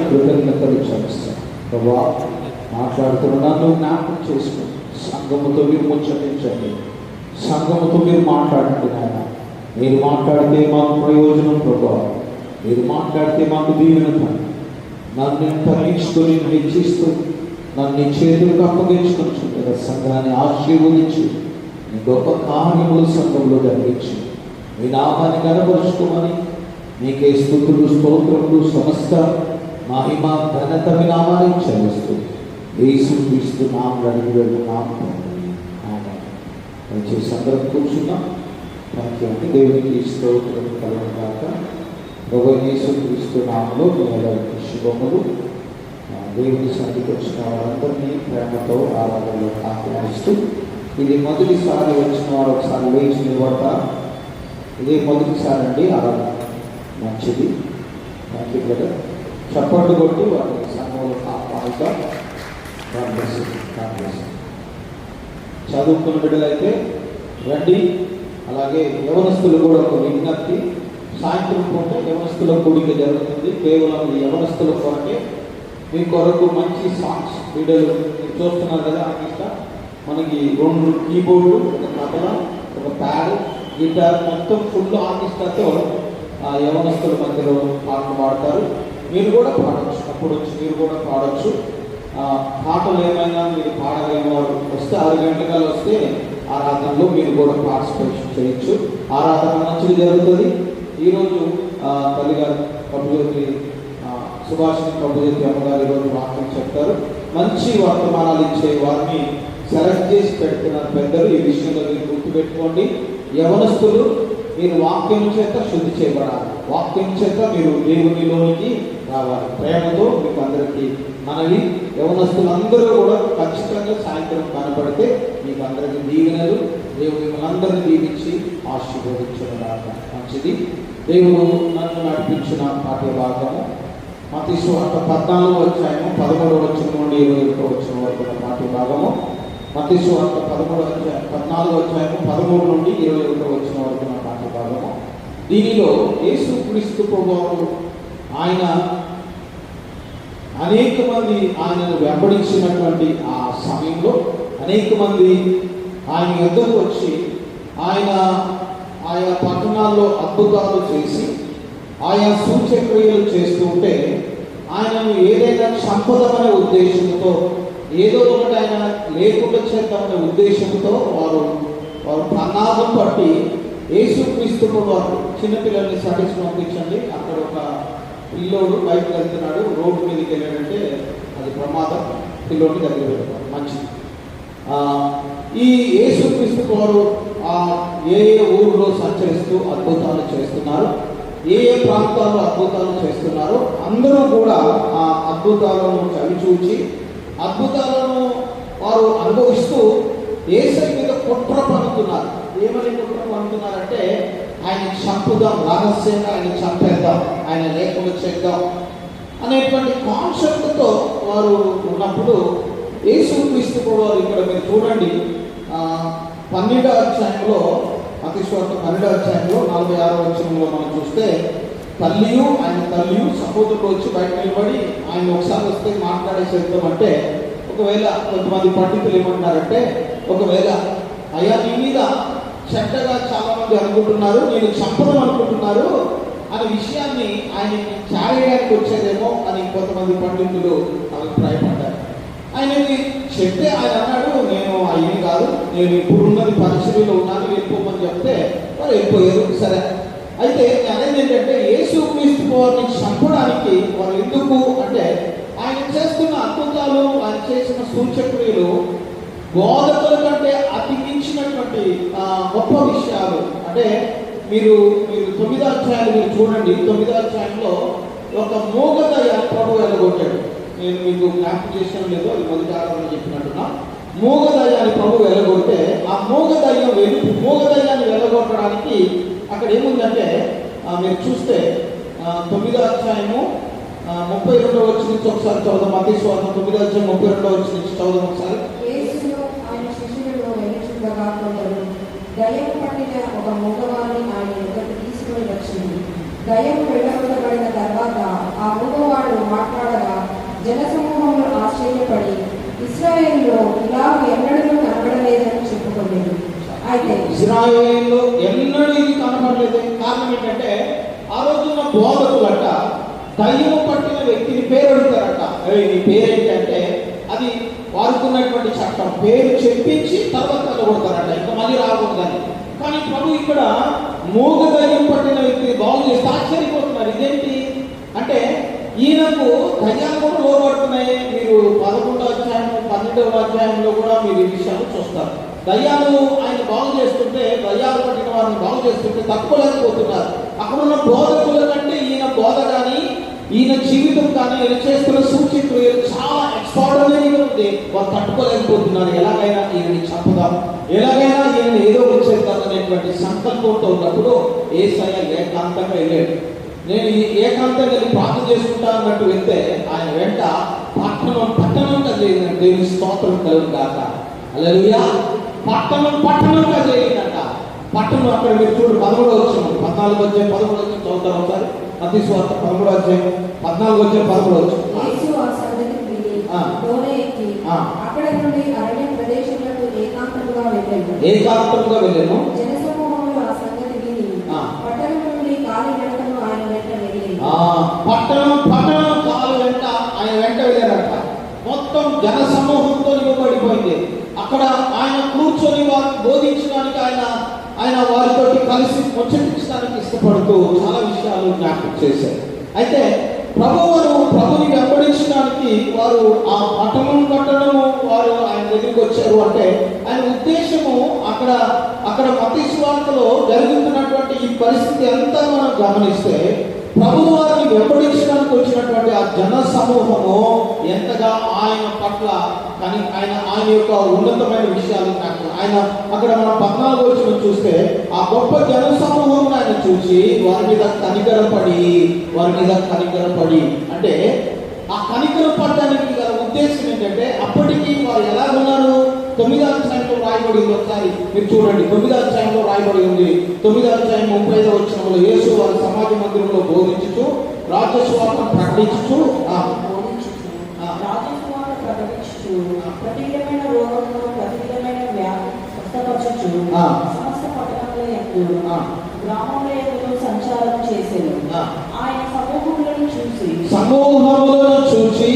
కృతజ్ఞతలు చెల్లిస్తాను. ప్రభా, మాట్లాడుతున్న నన్ను జ్ఞాపకం చేసుకోండి. సంఘముతో మీరు ముచ్చటించండి, సంఘముతో మీరు మాట్లాడండి నాయన. మీరు మాట్లాడితే మాకు ప్రయోజనం ప్రభా, మీరు మాట్లాడితే మాకు దీవెన. నన్ను తగ్గించుకొని హెచ్చిస్తూ నన్ను చేతులకు అప్పగించుకుంటుంటే సంఘాన్ని ఆశీర్వదించి నీ గొప్ప కార్యములు సంఘంలో జరిగించి మీ నామాన్ని కనపరుచుకోమని మీకే స్తుతులు, స్తోత్రములు, సమస్త మహిమ, ఘనత మీ నామానికి చెల్లిస్తూ యేసుక్రీస్తు నామములో అడిగి వేడుకుంటున్నాము. ఆమేన్. దయచేసి అందరం కూర్చున్నాం. వాక్యాన్ని దేవునికి స్తోత్రం కలుగుగాక. ప్రభువైన యేసుక్రీస్తు నామములో మీ అందరికీ శుభములు. దేవుని సన్నిధికి వచ్చిన వారందరినీ ప్రేమతో ఆరాధనలో ఆహ్వానిస్తూ, ఇది మొదటిసారి వచ్చిన వారు ఒకసారి లేచి నిలబడతారు. ఇదే మొదటిసారి అండి ఆరాధన. మంచిది. Thank you brother. చప్పట్లు కొట్టి వారిని సంఘంలో ఆహ్వానిద్దాం. చదువుకున్న బిడ్డలైతే రండి. అలాగే యవనస్తులు కూడా ఒక విజ్ఞప్తి. సాయంత్రం పూట యవనస్తుల కూడిక జరుగుతుంది. కేవలం ఈ యవనస్తుల కొరకే. మీ కొరకు మంచి సాంగ్స్ వీడియోలు మీరు చూస్తున్నారు కదా. ఆర్కెస్ట్ర మనకి 2 కీబోర్డు, ఒక తబలా, ఒక ప్యాడ్, గిటార్, మొత్తం ఫుల్ ఆర్కెస్ట్రాతో యవనస్తుల మధ్యలో పాటలు పాడతారు. మీరు కూడా పాడవచ్చు. అప్పుడు వచ్చి మీరు కూడా పాడవచ్చు. పాటలు ఏమైనా మీరు పాడగలిగిన వారు వస్తే 6 గంటల వస్తే ఆరాధనలో మీరు కూడా పార్టిసిపేషన్ చేయొచ్చు. ఆరాధన మంచిగా జరుగుతుంది. ఈరోజు తల్లిగారు ప్రభుజ్యోతి సుభాషిణి ప్రభుజ్యోతి అమ్మగారు ఈరోజు వాక్యం చెప్తారు. మంచి వర్తమానాలు ఇచ్చే వారిని సెలెక్ట్ చేసి పెడుతున్నారు పెద్దలు. ఈ విషయంలో మీరు గుర్తుపెట్టుకోండి. యవనస్తులు, మీరు వాక్యం చేత శుద్ధి చేయబడాలి. వాక్యం చేత మీరు దేవునిలోనికి రావాలి. ప్రేమతో మీకు అందరికీ మనవి. యవనస్తులందరూ కూడా ఖచ్చితంగా సాయంత్రం కనపడితే మీకు అందరికీ దీవెనలు. దేవుడు మిమ్మల్ని అందరినీ దీవించి ఆశీర్వదించడం మంచిది. దేవుడు నన్ను నడిపించిన పాఠ్య భాగము మత్తయి సువార్త 14వ అధ్యాయము 13వ వచనం నుండి 21వ వచనం వరకు పాఠ్య భాగము. మత్తయి సువార్త 14వ అధ్యాయము 13 నుండి 21వ వచనం వరకు పాఠ్య భాగము. దీనిలో యేసుక్రీస్తు ప్రభువు ఆయన అనేక మంది ఆయనను వెంబడించినటువంటి ఆ సమయంలో అనేక మంది ఆయన యొద్దకు వచ్చి ఆయా పట్టణాల్లో అద్భుతాలు చేసి ఆయా సూచక్రియలు చేస్తూ ఉంటే ఆయనను ఏదైనా చంపదమనే ఉద్దేశంతో, ఏదో ఒకటి ఆయన లేకుండా చేద్దామనే ఉద్దేశంతో వారు ప్రనాదం పట్టి యేసుక్రీస్తు వారు చిన్నపిల్లల్ని సర్వీస్ పంపించండి. అక్కడ ఒక పిల్లోడు బయటకు వెళ్తున్నాడు, రోడ్డు మీదకి వెళ్ళాడంటే అది ప్రమాదం. పిల్లోడిని దగ్గర పెడతారు. మంచిది. ఈ యేసుక్రీస్తు వారు ఏ ఊరిలో సంచరిస్తూ అద్భుతాలు చేస్తున్నారు, ఏ ప్రాంతాల్లో అద్భుతాలు చేస్తున్నారో అందరూ కూడా ఆ అద్భుతాలను చవిచూచి అద్భుతాలను వారు అనుభవిస్తూ యేసయ్య మీద కుట్ర పన్నుతున్నారు. ఏమని కుట్ర పన్నుతున్నారంటే ఆయన చంపుదాం, రహస్యంగా ఆయన చంపేద్దాం, ఆయన లేకుండా చేద్దాం అనేటువంటి కాన్సెప్ట్తో వారు ఉన్నప్పుడు యేసుక్రీస్తు వారు ఇక్కడ మీరు చూడండి 12వ అధ్యాయంలో మత్తయి సువార్త 12వ అధ్యాయంలో 46వ వచనంలో మనం చూస్తే ఆయన తల్లియు సహోదరుడు వచ్చి బయట నిలబడి ఆయన ఒకసారి వస్తే మాట్లాడే చేద్దామంటే, ఒకవేళ కొంతమంది పండితులు ఏమంటున్నారంటే, ఒకవేళ అయ్యా నీ మీద చెడ్డగా చాలా మంది అనుకుంటున్నారు, నేను చంపడం అనుకుంటున్నారు అనే విషయాన్ని ఆయనకి చాయడానికి వచ్చేదేమో అని కొంతమంది పండితులు అభిప్రాయపడ్డారు. ఆయనకి చెప్తే ఆయన అన్నాడు, నేను అయ్యి కాదు, నేను ఇప్పుడున్నది పరిస్థితిలో ఉన్నాను, వెళ్ళిపోమని చెప్తే వారు వెళ్ళిపోయారు. సరే, అయితే అనేది ఏంటంటే యేసుక్రీస్తు వారిని చంపడానికి వారు ఎందుకు అంటే ఆయన చేస్తున్న అద్భుతాలు, ఆయన చేసిన సూచక్రియలు బోధకుల కంటే అతి మించినటువంటి గొప్ప విషయాలు. అంటే మీరు 9వ అధ్యాయాలు మీరు చూడండి. 9వ అధ్యాయంలో ఒక మూగదయ్యాన్ని ప్రభువు వెళ్ళగొట్టాడు. నేను మీకు జ్ఞాపకం చేసాను లేదో, అది మొదటి ఆరాధన చెప్పినట్టున్నా. మూగదయ్యాన్ని ప్రభువు వెళ్ళగొడితే ఆ మూగదయ్యాన్ని వెళ్ళగొట్టడానికి అక్కడ ఏముందంటే మీరు చూస్తే 9వ అధ్యాయము 32వ వచనం నుంచి ఒకసారి చదువుదాం. మత్తయి సువార్త 9వ అధ్యాయం 32వ వచనం నుంచి చదువుదాం ఒకసారి. దయ్యం పట్టిన ఒక మూగవాడిని ఆయన ఎదురు తీసుకుని వచ్చింది. దయ్యం వెళ్ళగొట్టబడిన తర్వాత ఆ మూగవాడు ఇశ్రాయేలులో ఇలా ఎన్నడూ కనబడలేదని చెప్పుకోలేదు. అయితే ఇశ్రాయేలులో ఎన్నడూ ఇది కనబడలేదు. కారణం ఏంటంటే ఆ రోజున్న బోధకులట దయ్యము పట్టిన వ్యక్తిని పేరు అడుగుతారట. నీ పేరేంటి అంటే అది వాడుకున్నటువంటి చట్టం. పేరు చెప్పించి తర్వాత కొడతారట, ఇంకా మళ్ళీ రాకూడదని. కానీ ప్రభు ఇక్కడ మూగ దయ్యం పట్టిన వ్యక్తిని బాగు చేస్తే ఆశ్చర్యపోతున్నారు. ఇదేంటి అంటే ఈయనకు దయ్యాలు కూడా లోబడుతున్నాయి. మీరు 11వ అధ్యాయం 12వ అధ్యాయంలో కూడా మీరు ఈ విషయాలు చూస్తారు. దయ్యాలు ఆయన బాగు చేస్తుంటే, దయ్యాలు పట్టిన వారిని బాగు చేస్తుంటే తట్టుకోలేకపోతున్నారు. అక్కడున్న బోధకుల కంటే ఈయన బోధ కానీ ఈయన జీవితం కానీ ఈయన చేస్తున్న సూచనలు చాలా ఎక్స్ట్రార్డినరీగా ఉంది. వారు తట్టుకోలేకపోతున్నారు. ఎలాగైనా ఈయనని చంపుదాం, ఎలాగైనా ఈయన ఏదో వచ్చేద్దాం అనేటువంటి సంకల్పంతో ఉన్నప్పుడు యేసయ్య ఏకాంతంగా వెళ్ళాడు. నేను ఈ ఏకాంతంగా వెళ్ళి ప్రార్థన చేసుకుంటా అన్నట్టు వెళ్తే ఆయన వెంట పట్టణంగా జరిగిన దేవుని స్తోత్రం కలుగు కాక. హల్లెలూయా. పట్టణంగా జరిగిందట. పట్టణం అక్కడ మీరు చూడు 13వ వచనం 14వ అధ్యాయం 13వ వచనం చదువుతారు ఒకసారి. మత్తయి సువార్త 13వ అధ్యాయం 14వ అధ్యాయం 13వ వచనం. యేసు ఆ సంగతిని విని డోలి ఎక్కి అక్కడ నుండి అరణ్య ప్రదేశములకు ఏకాంతముగా వెళ్ళాను. జనసమూహములు ఆ సంగతి విని పట్టణం నుండి కాలినడకను ఆయన వెంట వెళ్ళి పట్టణం కాలు వెంట ఆయన వెంట వెళ్ళారట. మొత్తం జన సమూహంతో నింపబడిపోయింది. అక్కడ ఆయన కూర్చొని వారిని బోధించడానికి ఆయన వారితో కలిసి ముచ్చటించడానికి ఇష్టపడుతూ చాలా విషయాలు జ్ఞాపకం చేశారు. అయితే ప్రభుని వెంబడించడానికి వారు ఆ పట్టణము వారు ఆయన దగ్గరికి వచ్చారు. అంటే ఆయన ఉద్దేశము అక్కడ మత్తయి సువార్తలో జరుగుతున్నటువంటి ఈ పరిస్థితి అంతా మనం గమనిస్తే ప్రభువు వారిని వెంబడించడానికి వచ్చినటువంటి ఆ జన సమూహము ఎంతగా ఆయన పట్ల కానీ ఆయన యొక్క ఉన్నతమైన విషయాలు ఆయన అక్కడ మనం 14వ వచనం చూస్తే ఆ గొప్ప జన సమూహం ఆయన చూసి వారి మీద కనికరపడి అంటే ఆ కనికరం పడడానికి గల ఉద్దేశం ఏంటంటే అప్పటికి వారు ఎలా ఉన్నారు. 9వ అధ్యాయంలో రాయబడి ఉంది. ఒకసారి మీరు చూడండి. 9వ అధ్యాయంలో రాయబడి ఉంది. 9వ అధ్యాయం 35వ వచనంలో యేసు వారి సమాజ మందిరంలో బోధించుచు రాజ్యస్వార్థం ప్రకటించుచు ప్రతివిధమైన రోగములు ప్రతివిధమైన వ్యాధి స్వస్థపరచుచు సమస్త పట్టణముల గ్రామంలో సంచారం చేసేది. ఆయన సమూహములను చూసి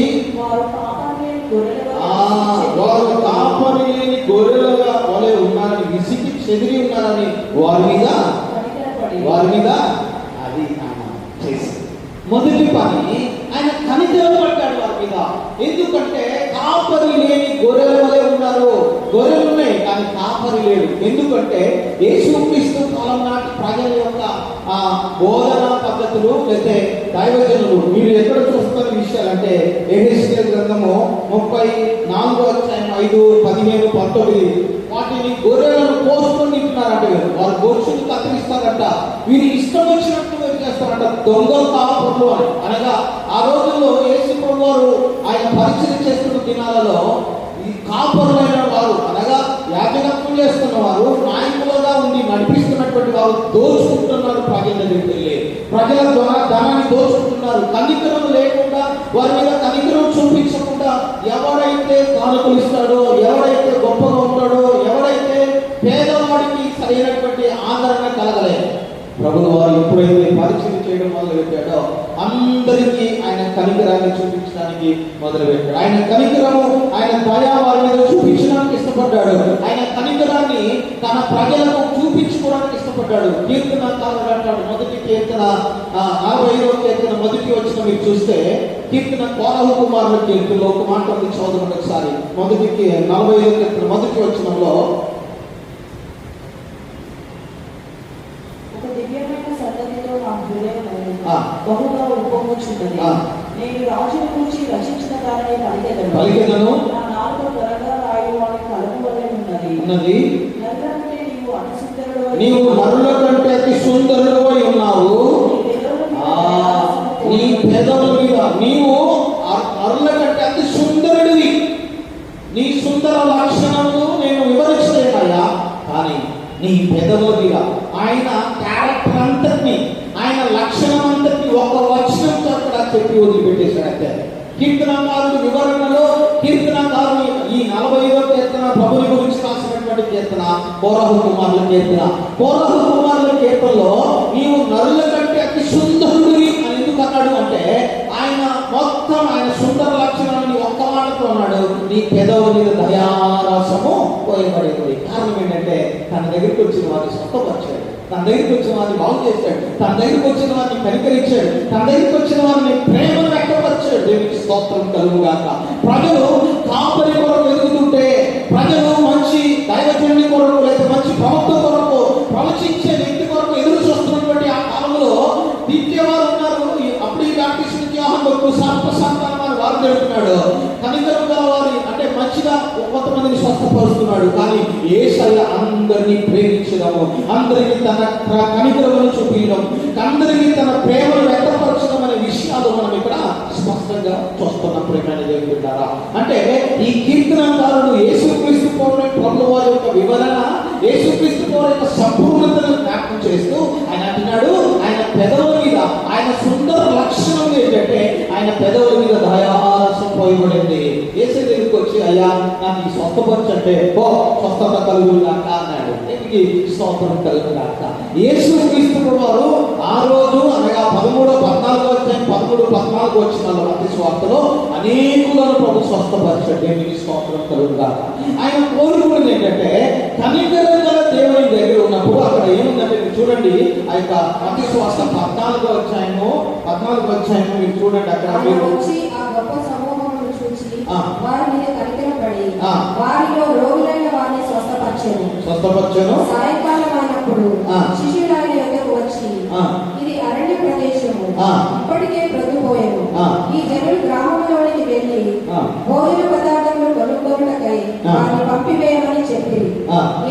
వారు కాపరి లేని గొర్రెలుగా వలె ఉన్నారని విసిగి చెదిరి ఉన్నారని వారి మీద అది ఆయన చేసి మొదటి పని ఆయన కనికరం పడ్డాడు వారి మీద. ఎందుకంటే కాపరి లేని గొర్రెల వలె ఉన్నారు. గొర్రెలు ఉన్నాయి కానీ కాపరి లేడు. ఎందుకంటే యేసుక్రీస్తు కాలం నాటి ప్రజల యొక్క బోధనా పద్ధతులు లేకపోతే దైవజనులు మీరు ఎక్కడ చూస్తున్న విషయాలంటే యెహెజ్కేలు గ్రంథము 34వ అధ్యాయం 5, 15, 19 వాటిని గొర్రెలను కోసుకొని తింటున్నారంట. వారు గొర్రెలు కత్తిరిస్తారంట. వీరు ఇష్టం వచ్చినట్టు చేస్తారంట. దొంగ కాపులు అని అనగా ఆ రోజుల్లో యేసు ప్రభు వారు ఆయన పరిచయం చేస్తున్న దినాలలో ఈ కాపరులైన వారు అనగా యాజకత్వం చేస్తున్న వారు నాయకులుగా ఉండి నడిపిస్తున్నటువంటి వారు దోచుకుంటున్నారు. ప్రజల దగ్గరికి వెళ్ళి ప్రజల ద్వారా ధనాన్ని దోచుకుంటున్నారు. కనికరం లేకుండా వారి మీద కనికరం చూపించకుండా ఎవరైతే కానుకలిస్తాడో, ఎవరైతే గొప్పగా ఉంటాడో, ఎవరైతే పేదవాడికి సరైనటువంటి ఆదరణ కలగలేదు. ప్రభువు వారు ఎప్పుడైతే పరిచయం చేయడం మొదలుపెట్టాడో అందరికీ ఆయన కనికరాన్ని చూపించడానికి మొదలుపెట్టాడు. ఆయన కనికరము ఆయన దయా వారి మీద చూపించడానికి ఇష్టపడ్డాడు. ఆయన కనికరాన్ని తన ప్రజలకు చూపించుకోవడానికి ఇష్టపడ్డాడు. కీర్తనకారుడు అంటాడు, మొదటి కీర్తన 45వ కీర్తన మొదటి వచ్చిన మీరు చూస్తే కీర్తన కోరహు కుమారుల కీర్తనలో ఒక మాట ఉంది, చదువుకుంటే ఒకసారి. మొదటి 45వ కీర్తన మొదటి వచనంలో బహుగా ఉద్భవించున్నది. నేను రాజును గురించి రచించిన దానిని పలికెదను. నా నాలుక త్వరగా రాయవాడి కలుపు వలె ఉన్నది. నీవు నరుల కంటే అతి సుందరుడవై ఉన్నావు. నీ పెదవుల మీద నీవు నరుల కంటే అతి సుందరుడివి. నీ సుందర లక్షణములు నేను వివరించలేనయ్యా, కానీ నీ పెదవుల మీద ఆయన క్యారెక్టర్ అంతటిని, ఆయన లక్షణం అంతటిని ఒక వచనంతో అక్కడ చెప్పి వదిలిపెట్టేశాడు. అంతే. కీర్తనకారుడు వివరణలో కీర్తనకారుడు ఈ కీర్తన కోరహు కుమారుల కీర్తన. కోరహు కుమారుల కీర్తనలో నీవు నరుల కంటే అతి సుందరుడివి అని ఎందుకు అన్నాడు అంటే ఆయన మొత్తం ఆయన సుందర లక్షణాన్ని ఒక్క మాటతో అన్నాడు, నీ పెదవుల మీద దయారసము పోయబడింది. కారణం ఏంటంటే తన దగ్గరికి వచ్చిన వారిని స్వస్థపరిచాడు, తన దగ్గరికి వచ్చిన వారిని బాగు చేశాడు, తన దగ్గరికి వచ్చిన వారిని కనికరించాడు, తన దగ్గరికి వచ్చిన వారిని ప్రేమను వ్యక్తపరిచాడు. దేవునికి స్తోత్రం కలుగుగాక. ప్రజలు కాపరి కొరకు ఎదుగుతుంటే, ప్రజలు మంచి దైవజనుడి కొరకు లేదా మంచి ప్రవక్త కొరకు ప్రవచించే వ్యక్తి కొరకు ఎదురు చూస్తున్నటువంటి ఆ కాలంలో దిద్దేవారు ఉన్నారు. అప్పుడు ఈ బాప్టిస్ట్ యోహాను కొరకు సంతానం వారు జరుగుతున్నాడు. కనికరం గల వారి అంటే మంచిగా కొంతమందిని స్వస్థపరుస్తున్నాడు. కానీ యేసయ్య అందరినీ ప్రేమించడము, అందరికీ తన కనికరమును చూపించడం, అందరికీ తన ప్రేమను వ్యక్తపరచడం అనే విషయాలు మనం ఇక్కడ స్పష్టంగా చూస్తున్న ప్రేమైన దేవుని బిడ్డలారా. అంటే ఈ కీర్తనకారుడు యేసుక్రీస్తు ప్రభువు వారి యొక్క వివరణ, యేసుక్రీస్తు వారి యొక్క సంపూర్ణతను జ్ఞాపకం చేస్తూ ఆయన అంటున్నాడు, ఆయన పెదవుల మీద ఆయన సుందర లక్షణం ఏంటంటే ఆయన పెదవుల మీద దయారసం పోయబడింది. యేసు దగ్గరికి వచ్చి అయ్యా నాకు ఈ స్వస్థపరచంటే ఓ స్వస్థత కలుగుగాక అన్నాడు. దీనికి స్తోత్రం కలుగుగాక. యేసుక్రీస్తు వారు ఆ రోజు అనగా 13-14 వచ్చిన మత్తయి సువార్తలో అనేకులను ప్రభు స్వస్థపరిచాడు. దేవునికి స్తోత్రం కలుగుగాక. ఆయన కోరుకున్నది ఏంటంటే కనికరం గల దేవుని దగ్గర ఉన్నప్పుడు అక్కడ ఏముందంటే మీరు చూడండి, ఆ యొక్క మత్తయి సువార్త 14వ అధ్యాయము మీరు చూడండి. అక్కడ మీరు వారి మీద కనికరపడి వారిలో రోగులైన వారిని స్వస్థపరచెను. సాయంకాలం అయినప్పుడు శిష్యులు ఆయన యొద్దకు వచ్చి ఇది అరణ్య ప్రదేశము, ఇప్పటికే ప్రొద్దుపోయెను, ఈ జనులు గ్రామంలోనికి వెళ్ళి భోజన పదార్థములు కొనుక్కొనుటకై వారిని పంపివేయమని చెప్పి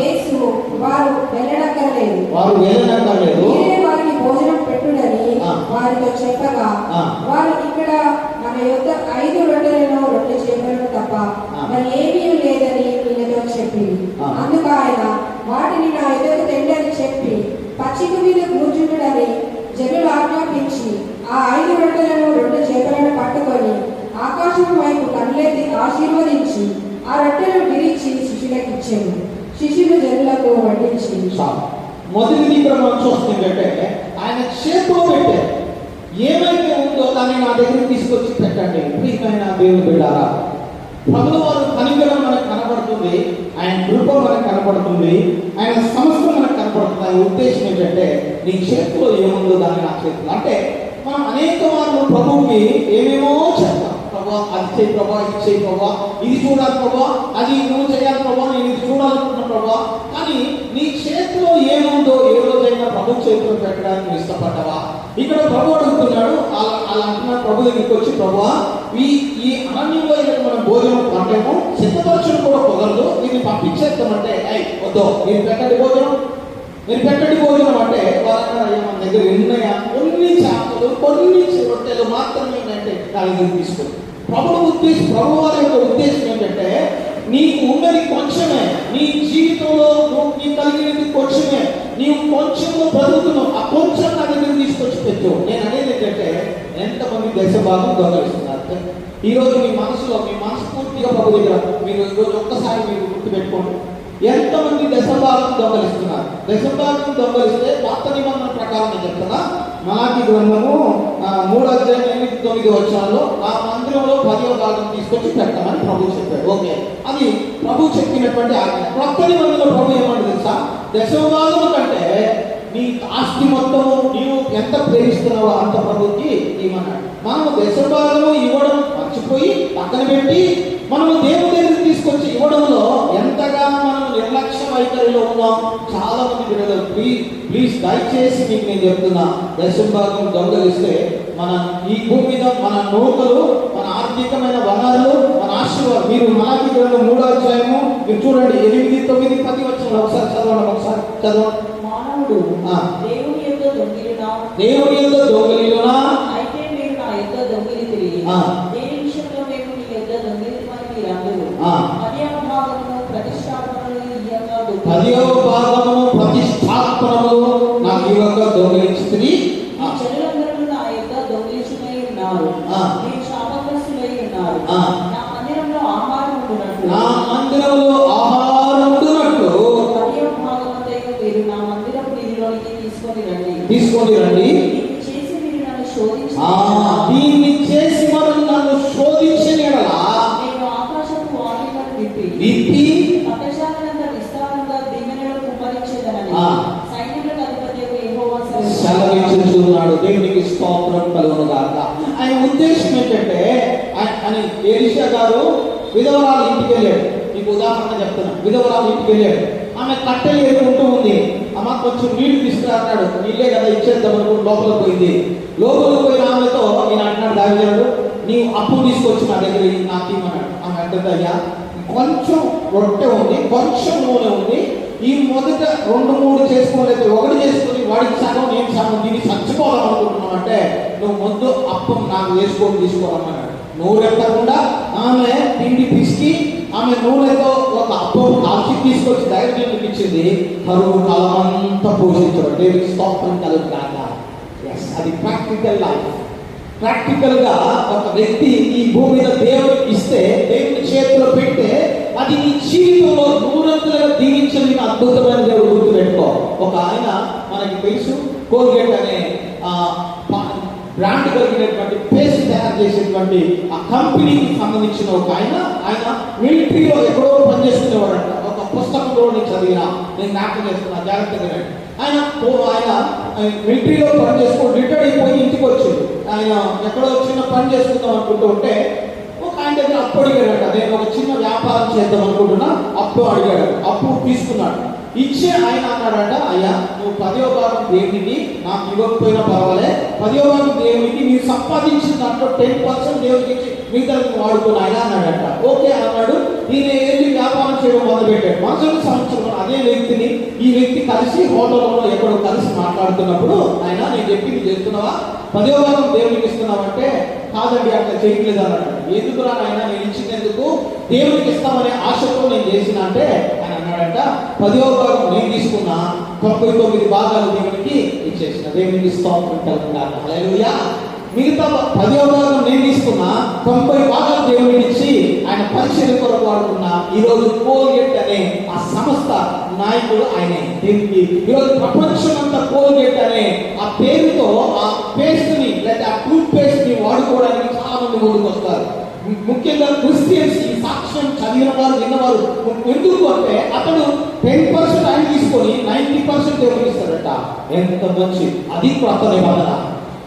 యేసు వారు వెళ్ళనక్కర్లేదు, మీరే వారికి భోజనం పెట్టుడని వారితో చెప్పగా వారు ఇక్కడ మన యొద్ద 5 రొట్టెలను 2 చేపలను తప్ప మరి ఏమీ లేదని ఈయనతో చెప్పి అందుకు ఆయన వాటిని నా ఎదురు తెండని చెప్పి పచ్చిక మీద కూర్చుంటుడని జనులు ఆజ్ఞాపించి ఆ 5 రొట్టెలను 2 చేపలను పట్టుకొని ఆకాశం వైపు కళ్ళెత్తి ఆశీర్వదించి ఆ రొట్టెలను విరిచి శిష్యులకు ఇచ్చాను. శిష్యులు జనులకు వడ్డించి మొదటిది ఇక్కడ మనం చూస్తుందంటే ఆయన చేతిలో పెట్టారు, ఏమైతే ఉందో దాన్ని నా దగ్గరికి తీసుకొచ్చి పెట్టండి. ప్రియమైన దేవుని బిడ్డలారా, ప్రభువు వారు కనికరం మనకు కనబడుతుంది, ఆయన కృప మనకు కనబడుతుంది, ఆయన సమస్య మనకు కనబడుతుంది. ఆయన ఉద్దేశం ఏంటంటే నీ చేతిలో ఏముందో దాన్ని నా చేతిలో. అంటే మనం అనేక వారు ప్రభువుకి ఏమేమో చెప్తాం, ప్రభా అది చేయి ప్రభా, ఇది చేయి ప్రభా, ఇది చూడాలి ప్రభా, అది నువ్వు చేయాలి ప్రభా, నేను ఇది చూడాలనుకున్నా ప్రభా. కానీ నీ చేతిలో ఏముందో ఏ రోజైనా ప్రభు చేతిలో పెట్టడానికి నువ్వు ఇష్టపడ్డావా? ఇక్కడ ప్రభు అడుగుతున్నాడు, అలా అంటున్న ప్రభు దగ్గరికి వచ్చి ప్రభా ఈ అరణ్యంలో మనం భోజనం పంటేమో సిద్ధపరచడం కూడా కుదరదు, దీన్ని పంపించేస్తామంటే వద్దు మీరు పెట్టండి భోజనం, మీరు పెట్టండి భోజనం అంటే వాళ్ళ మన దగ్గర ఉన్నాయా? కొన్ని చేపలు కొన్ని రొట్టెలు మాత్రమే ఏంటంటే నా దగ్గర తీసుకుంది. ప్రభు వారి యొక్క ఉద్దేశం ఏంటంటే నీకు ఉన్నది కొంచెమే, నీ జీవితంలో నీకు కలిగినది కొంచెమే, నీవు కొంచెంలో బ్రతుకుతున్నావు, ఆ కొంచెం నా దగ్గర తీసుకొచ్చి పెట్టు. నేను అనేది ఏంటంటే ఎంతమంది దశ భాగం దొంగలిస్తున్నారు ఈ రోజు మీ మనసులో, మీ మనస్ఫూర్తిగా ప్రభు దగ్గర మీరు ఈరోజు ఒక్కసారి మీరు గుర్తుపెట్టుకోండి, ఎంతమంది దశభాగం దొంగలిస్తున్నారు. దశభాగం దొంగలిస్తే పాత నిబంధన ప్రకారం నేను చెప్తున్నా, మలాకి గ్రంథము 3:8-9 ఆ మందిరంలో 10వ భాగం తీసుకొచ్చి పెట్టమని ప్రభు చెప్పాడు. ఓకే, అది ప్రభు చెప్పినటువంటి ఆజ్ఞ. కొత్త నిబంధనలో ప్రభు ఏమంటే తెలుసా, దశభాగం కంటే నీ ఆస్తి మొత్తము నీవు ఎంత ప్రేమిస్తున్నావో అంత ప్రభుకి ఇవ్వమన్నాడు. మనము దశభాగము ఇవ్వడం మర్చిపోయి పక్కన పెట్టి మనము దేవుని దగ్గరికి తీసుకొచ్చి ఇవ్వడంలో ఎంతగా మనం నిర్లక్ష్య వైఖరిలో ఉన్నాం. చాలా మంది బిడ్డలు ప్లీజ్ దయచేసి మీకు నేను చెప్తున్నా, దశభాగం దొంగలిస్తే మన ఈ భూమి మీద మన నూకలు, మన ఆర్థికమైన వనరులు, మన ఆశీర్వాదం. మీరు మలాకి గ్రంథం 3వ అధ్యాయము మీరు చూడండి 8, 9, 10 వచ్చిన ఒకసారి చదవండి. మానవుడు దేవుని యొక్క దొంగలిలోనా అయితే మీరు నా యొక్క దొంగిలితిరి, దేని విషయంలో మేము నీ యొక్క దొంగిలిమని మీరు అందరూ 10వ భాగమును ప్రతిష్టాపనలు నాకు ఇవ్వక దొంగిలించుకుని జనులందరూ నా యొక్క దొంగిలించుకుని ఉన్నారు, మీరు శాపగ్రస్తులై ఉన్నారు. నా మందిరంలో ఆహారం ఉండునట్లు ఉద్దేశం ఏంటంటే అని ఎలీషా గారు విధవరాలు ఇంటికి వెళ్ళాడు. మీకు ఉదాహరణ చెప్తున్నా. విధవరాలు ఇంటికి వెళ్ళాడు. ఆమె కట్టెలు ఎదుర్కొంటూ ఉంది. అమ్మ కొంచెం నీళ్లు తీసుకురాన్నాడు. నీళ్ళే కదా ఇచ్చేద్దాం అనుకుంటూ లోపలికి పోయింది. లోపలికి పోయిన ఆమెతో నేను అంటున్నాడు దావిదాడు, నీవు అప్పు తీసుకొచ్చి నా దగ్గర నాకు ఇమ్మన్నాడు. ఆమె అంటుంది, అయ్యా కొంచెం రొట్టె ఉంది, కొంచెం నూనె ఉంది, ఈ మొదట 2-3 చేసుకోలేదు, ఒకటి చేసుకుని వాడికి సగం నేను సగం దీన్ని చచ్చిపోవాలనుకుంటున్నావు అంటే నువ్వు ముందు అప్పం నాకు వేసుకొని తీసుకోవాలన్నాడు. నూనెట్టకుండా ఆమె పిండి పిసికి ఆమె నూనెతో ఒక అప్పం కాల్చి తీసుకొచ్చి దైవజనుడికి ఇచ్చింది. కరువు కాలమంతా పోషించడం దేవుడికి స్తోత్రం కలుగు కాక. అది ప్రాక్టికల్ లైఫ్. ప్రాక్టికల్ గా ఒక వ్యక్తి ఈ భూమి మీద దేవుడికి ఇస్తే, దేవుని చేతిలో పెడితే అది నీ జీవితంలో నూరంతలుగా దీవించని అద్భుతమైన దేవుడు గుర్తుపెట్టుకో. ఒక ఆయన మనకి తెలుసు, కోల్గేట్ అనే బ్రాండ్ కలిగినటువంటి పేస్ట్ తయారు చేసేటువంటి ఆ కంపెనీకి సంబంధించిన ఒక ఆయన మిలిటరీలో ఎక్కడో పనిచేసుకునేవాడంట. ఒక పుస్తకంలో నేను చదివినా, నేను జ్ఞాపకం చేస్తున్నా, జాగ్రత్తగా ఆయన మిలిటరీలో పని చేసుకొని రిటైర్డ్ అయిపోయి ఇంటికి వచ్చాడు. ఆయన ఎక్కడో చిన్న పని చేసుకుందాం అనుకుంటూ ఉంటే ఒక ఆయన దగ్గర అప్పు అడిగాడట. నేను ఒక చిన్న వ్యాపారం చేద్దాం అనుకుంటున్నా, అప్పు అడిగాడు. అప్పు తీసుకున్నాడు. ఇచ్చే ఆయన అన్నాడట, అయ్యా నువ్వు 10వ భాగం దేవునికి నాకు ఇవ్వకపోయినా పర్వాలే, 10వ భాగం దేవునికి మీరు సంపాదించిన దాంట్లో 10% దేవునికి ఇచ్చి మిగతా వాడుకుని ఆయన అన్నాడట. ఓకే అన్నాడు. ఈయన ఏంటి వ్యాపారం చేయడం మొదలుపెట్టాడు. మరుసటి సంవత్సరం అదే వ్యక్తిని ఈ వ్యక్తి కలిసి హోటల్లో ఎక్కడో కలిసి మాట్లాడుతున్నప్పుడు, ఆయన నేను చెప్పింది చేస్తున్నావా, 10వ భాగం దేవునికి ఇస్తున్నావంటే కాదండి అట్లా చేయట్లేదు అన్నాడు. ఎందుకురా ఆయన నేను ఇచ్చినందుకు దేవునికి ఇస్తామనే ఆశతో నేను చేసిన అంటే ఆయన అన్నాడంట, 10వ భాగం నేను తీసుకున్నా, 99 భాగాలు దేవునికి ఇచ్చేసిన. దేవునికి స్తోత్రం కలుగుతాను. హల్లెలూయా. మిగతా 10వ భాగం నేను తీసుకున్నా, 90 భాగాలు దేవునికి ఇచ్చి ఆయన పరిచయం కొరకు వాడుకున్న ఈరోజు కోల్గేట్ అనే ఆ సంస్థ నాయకుడు ఆయనే. దీనికి ఈరోజు ప్రపంచం అంతా కోల్గేట్ అనే ఆ పేరుతో ఆ పేస్ట్ ని లేదా ఆ టూత్ పేస్ట్ ని వాడుకోవడానికి చాలా మంది ముందుకు వస్తారు. ముఖ్యంగా క్రిస్టియన్స్ ఈ సాక్ష్యం చదివిన వారు విన్నవారు. ఎందుకు అంటే అతడు 10% ఆయన తీసుకొని 90% దేవునికి ఇస్తాడట. ఎంత మంచి! అది కొత్త నిబంధన.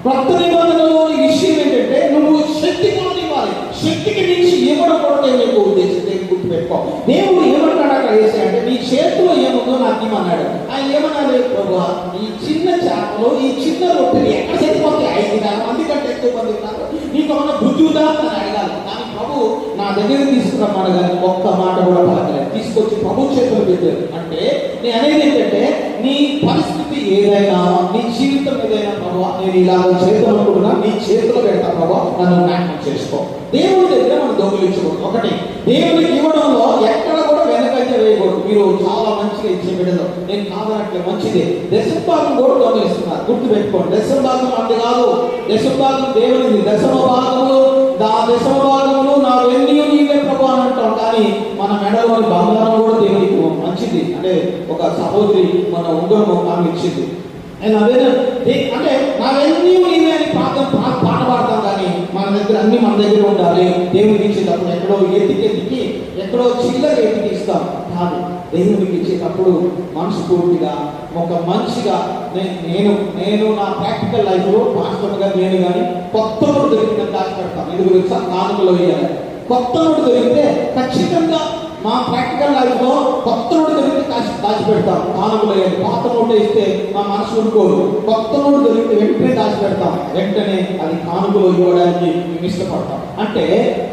కొత్త నిబంధనలో ఈ విషయం ఏంటంటే నువ్వు శక్తి ఇవ్వాలి. శక్తికి మించి ఇవ్వడం కూడా దేవునికి ఉద్దేశం. దేవుని గుర్తుపెట్టుకో. దేవుడు ఏమన్నాడు అక్కడ వేసే అంటే నీ చేతిలో ఏముందో నాకు ఇవ్వమన్నాడు. ఆయన ఏమన్నాడు, ప్రభువా ఈ చిన్న చేపలు ఈ చిన్న రొట్టెలు ఎక్కడ సరిపోతాయి? 5 మంది కంటే ఎక్కువ మంది ఉన్నారు, నీకు ఏమన్నా బుద్ధి ఉందా అని అడగాలి. కానీ ప్రభు నా దగ్గర తీసుకురమ్మని కానీ ఒక్క మాట కూడా పలకలేదు. తీసుకొచ్చి ప్రభు చేతులు పెట్టారు. అంటే నేను అనేది ఏంటంటే నీ పరిస్థితి ఏదైనా, నీ జీవితం ఏదైనా, ప్రభు నేను ఇలా చేతులు అనుకుంటున్నా, నీ చేతిలో పెడతా ప్రభు, నన్ను జ్ఞాపకం చేసుకో. దేవుడి దగ్గర మనం దొంగిలించకూడదు. ఒకటి, దేవుడికి ఇవ్వడంలో ఎక్కడ కూడా వెనకైతే వేయకూడదు. మీరు చాలా మంచిగా ఇచ్చే బిడ్డలు, నేను కాదనట్లే మంచిదే. దశభాగం కూడా దొంగిలిస్తున్నారు. గుర్తు పెట్టుకోండి. దశభాగం అంటే కాదు, దశభాగం దేవుడిది. దశమ భాగములు నా వెన్నీయు నీవే ప్రభు అని అంటాం. కానీ మన మెడలోని బంగారం కూడా దేవుడికి మంచిది. అంటే ఒక సహోదరి మన ఉంగరం ఆమె ఇచ్చింది. అంటే నావన్నీ నీవే అని పాట పాడతాం. కానీ మన దగ్గర అన్ని మన దగ్గర ఉండాలి. దేవుడికి ఇచ్చేటప్పుడు ఎక్కడో ఎత్తికి ఎక్కడో చిల్లర ఎత్తికి ఇస్తాం. కాదు, దేవుడికి ఇచ్చేటప్పుడు మనస్ఫూర్తిగా ఒక మంచిగా నేను నా ప్రాక్టికల్ లైఫ్ లో వాస్తవంగా నేను కానీ కొత్త నోటు దొరికిన దాచి పెడతాను. ఇది గురించి కానుకలో వేయాలి. కొత్త నోటు దొరికితే ఖచ్చితంగా మా ప్రాక్టికల్ లైఫ్ లో కొత్త నోటు దొరికితే దాచిపెడతాం. కానుకలు వేయాలి. పాత నోటు ఇస్తే మా మనసు ఉండుకోదు. కొత్త నోటు దొరికితే వెంటనే దాచిపెడతాం. వెంటనే అది కానుకలో ఇవ్వడానికి మేము ఇష్టపడతాం. అంటే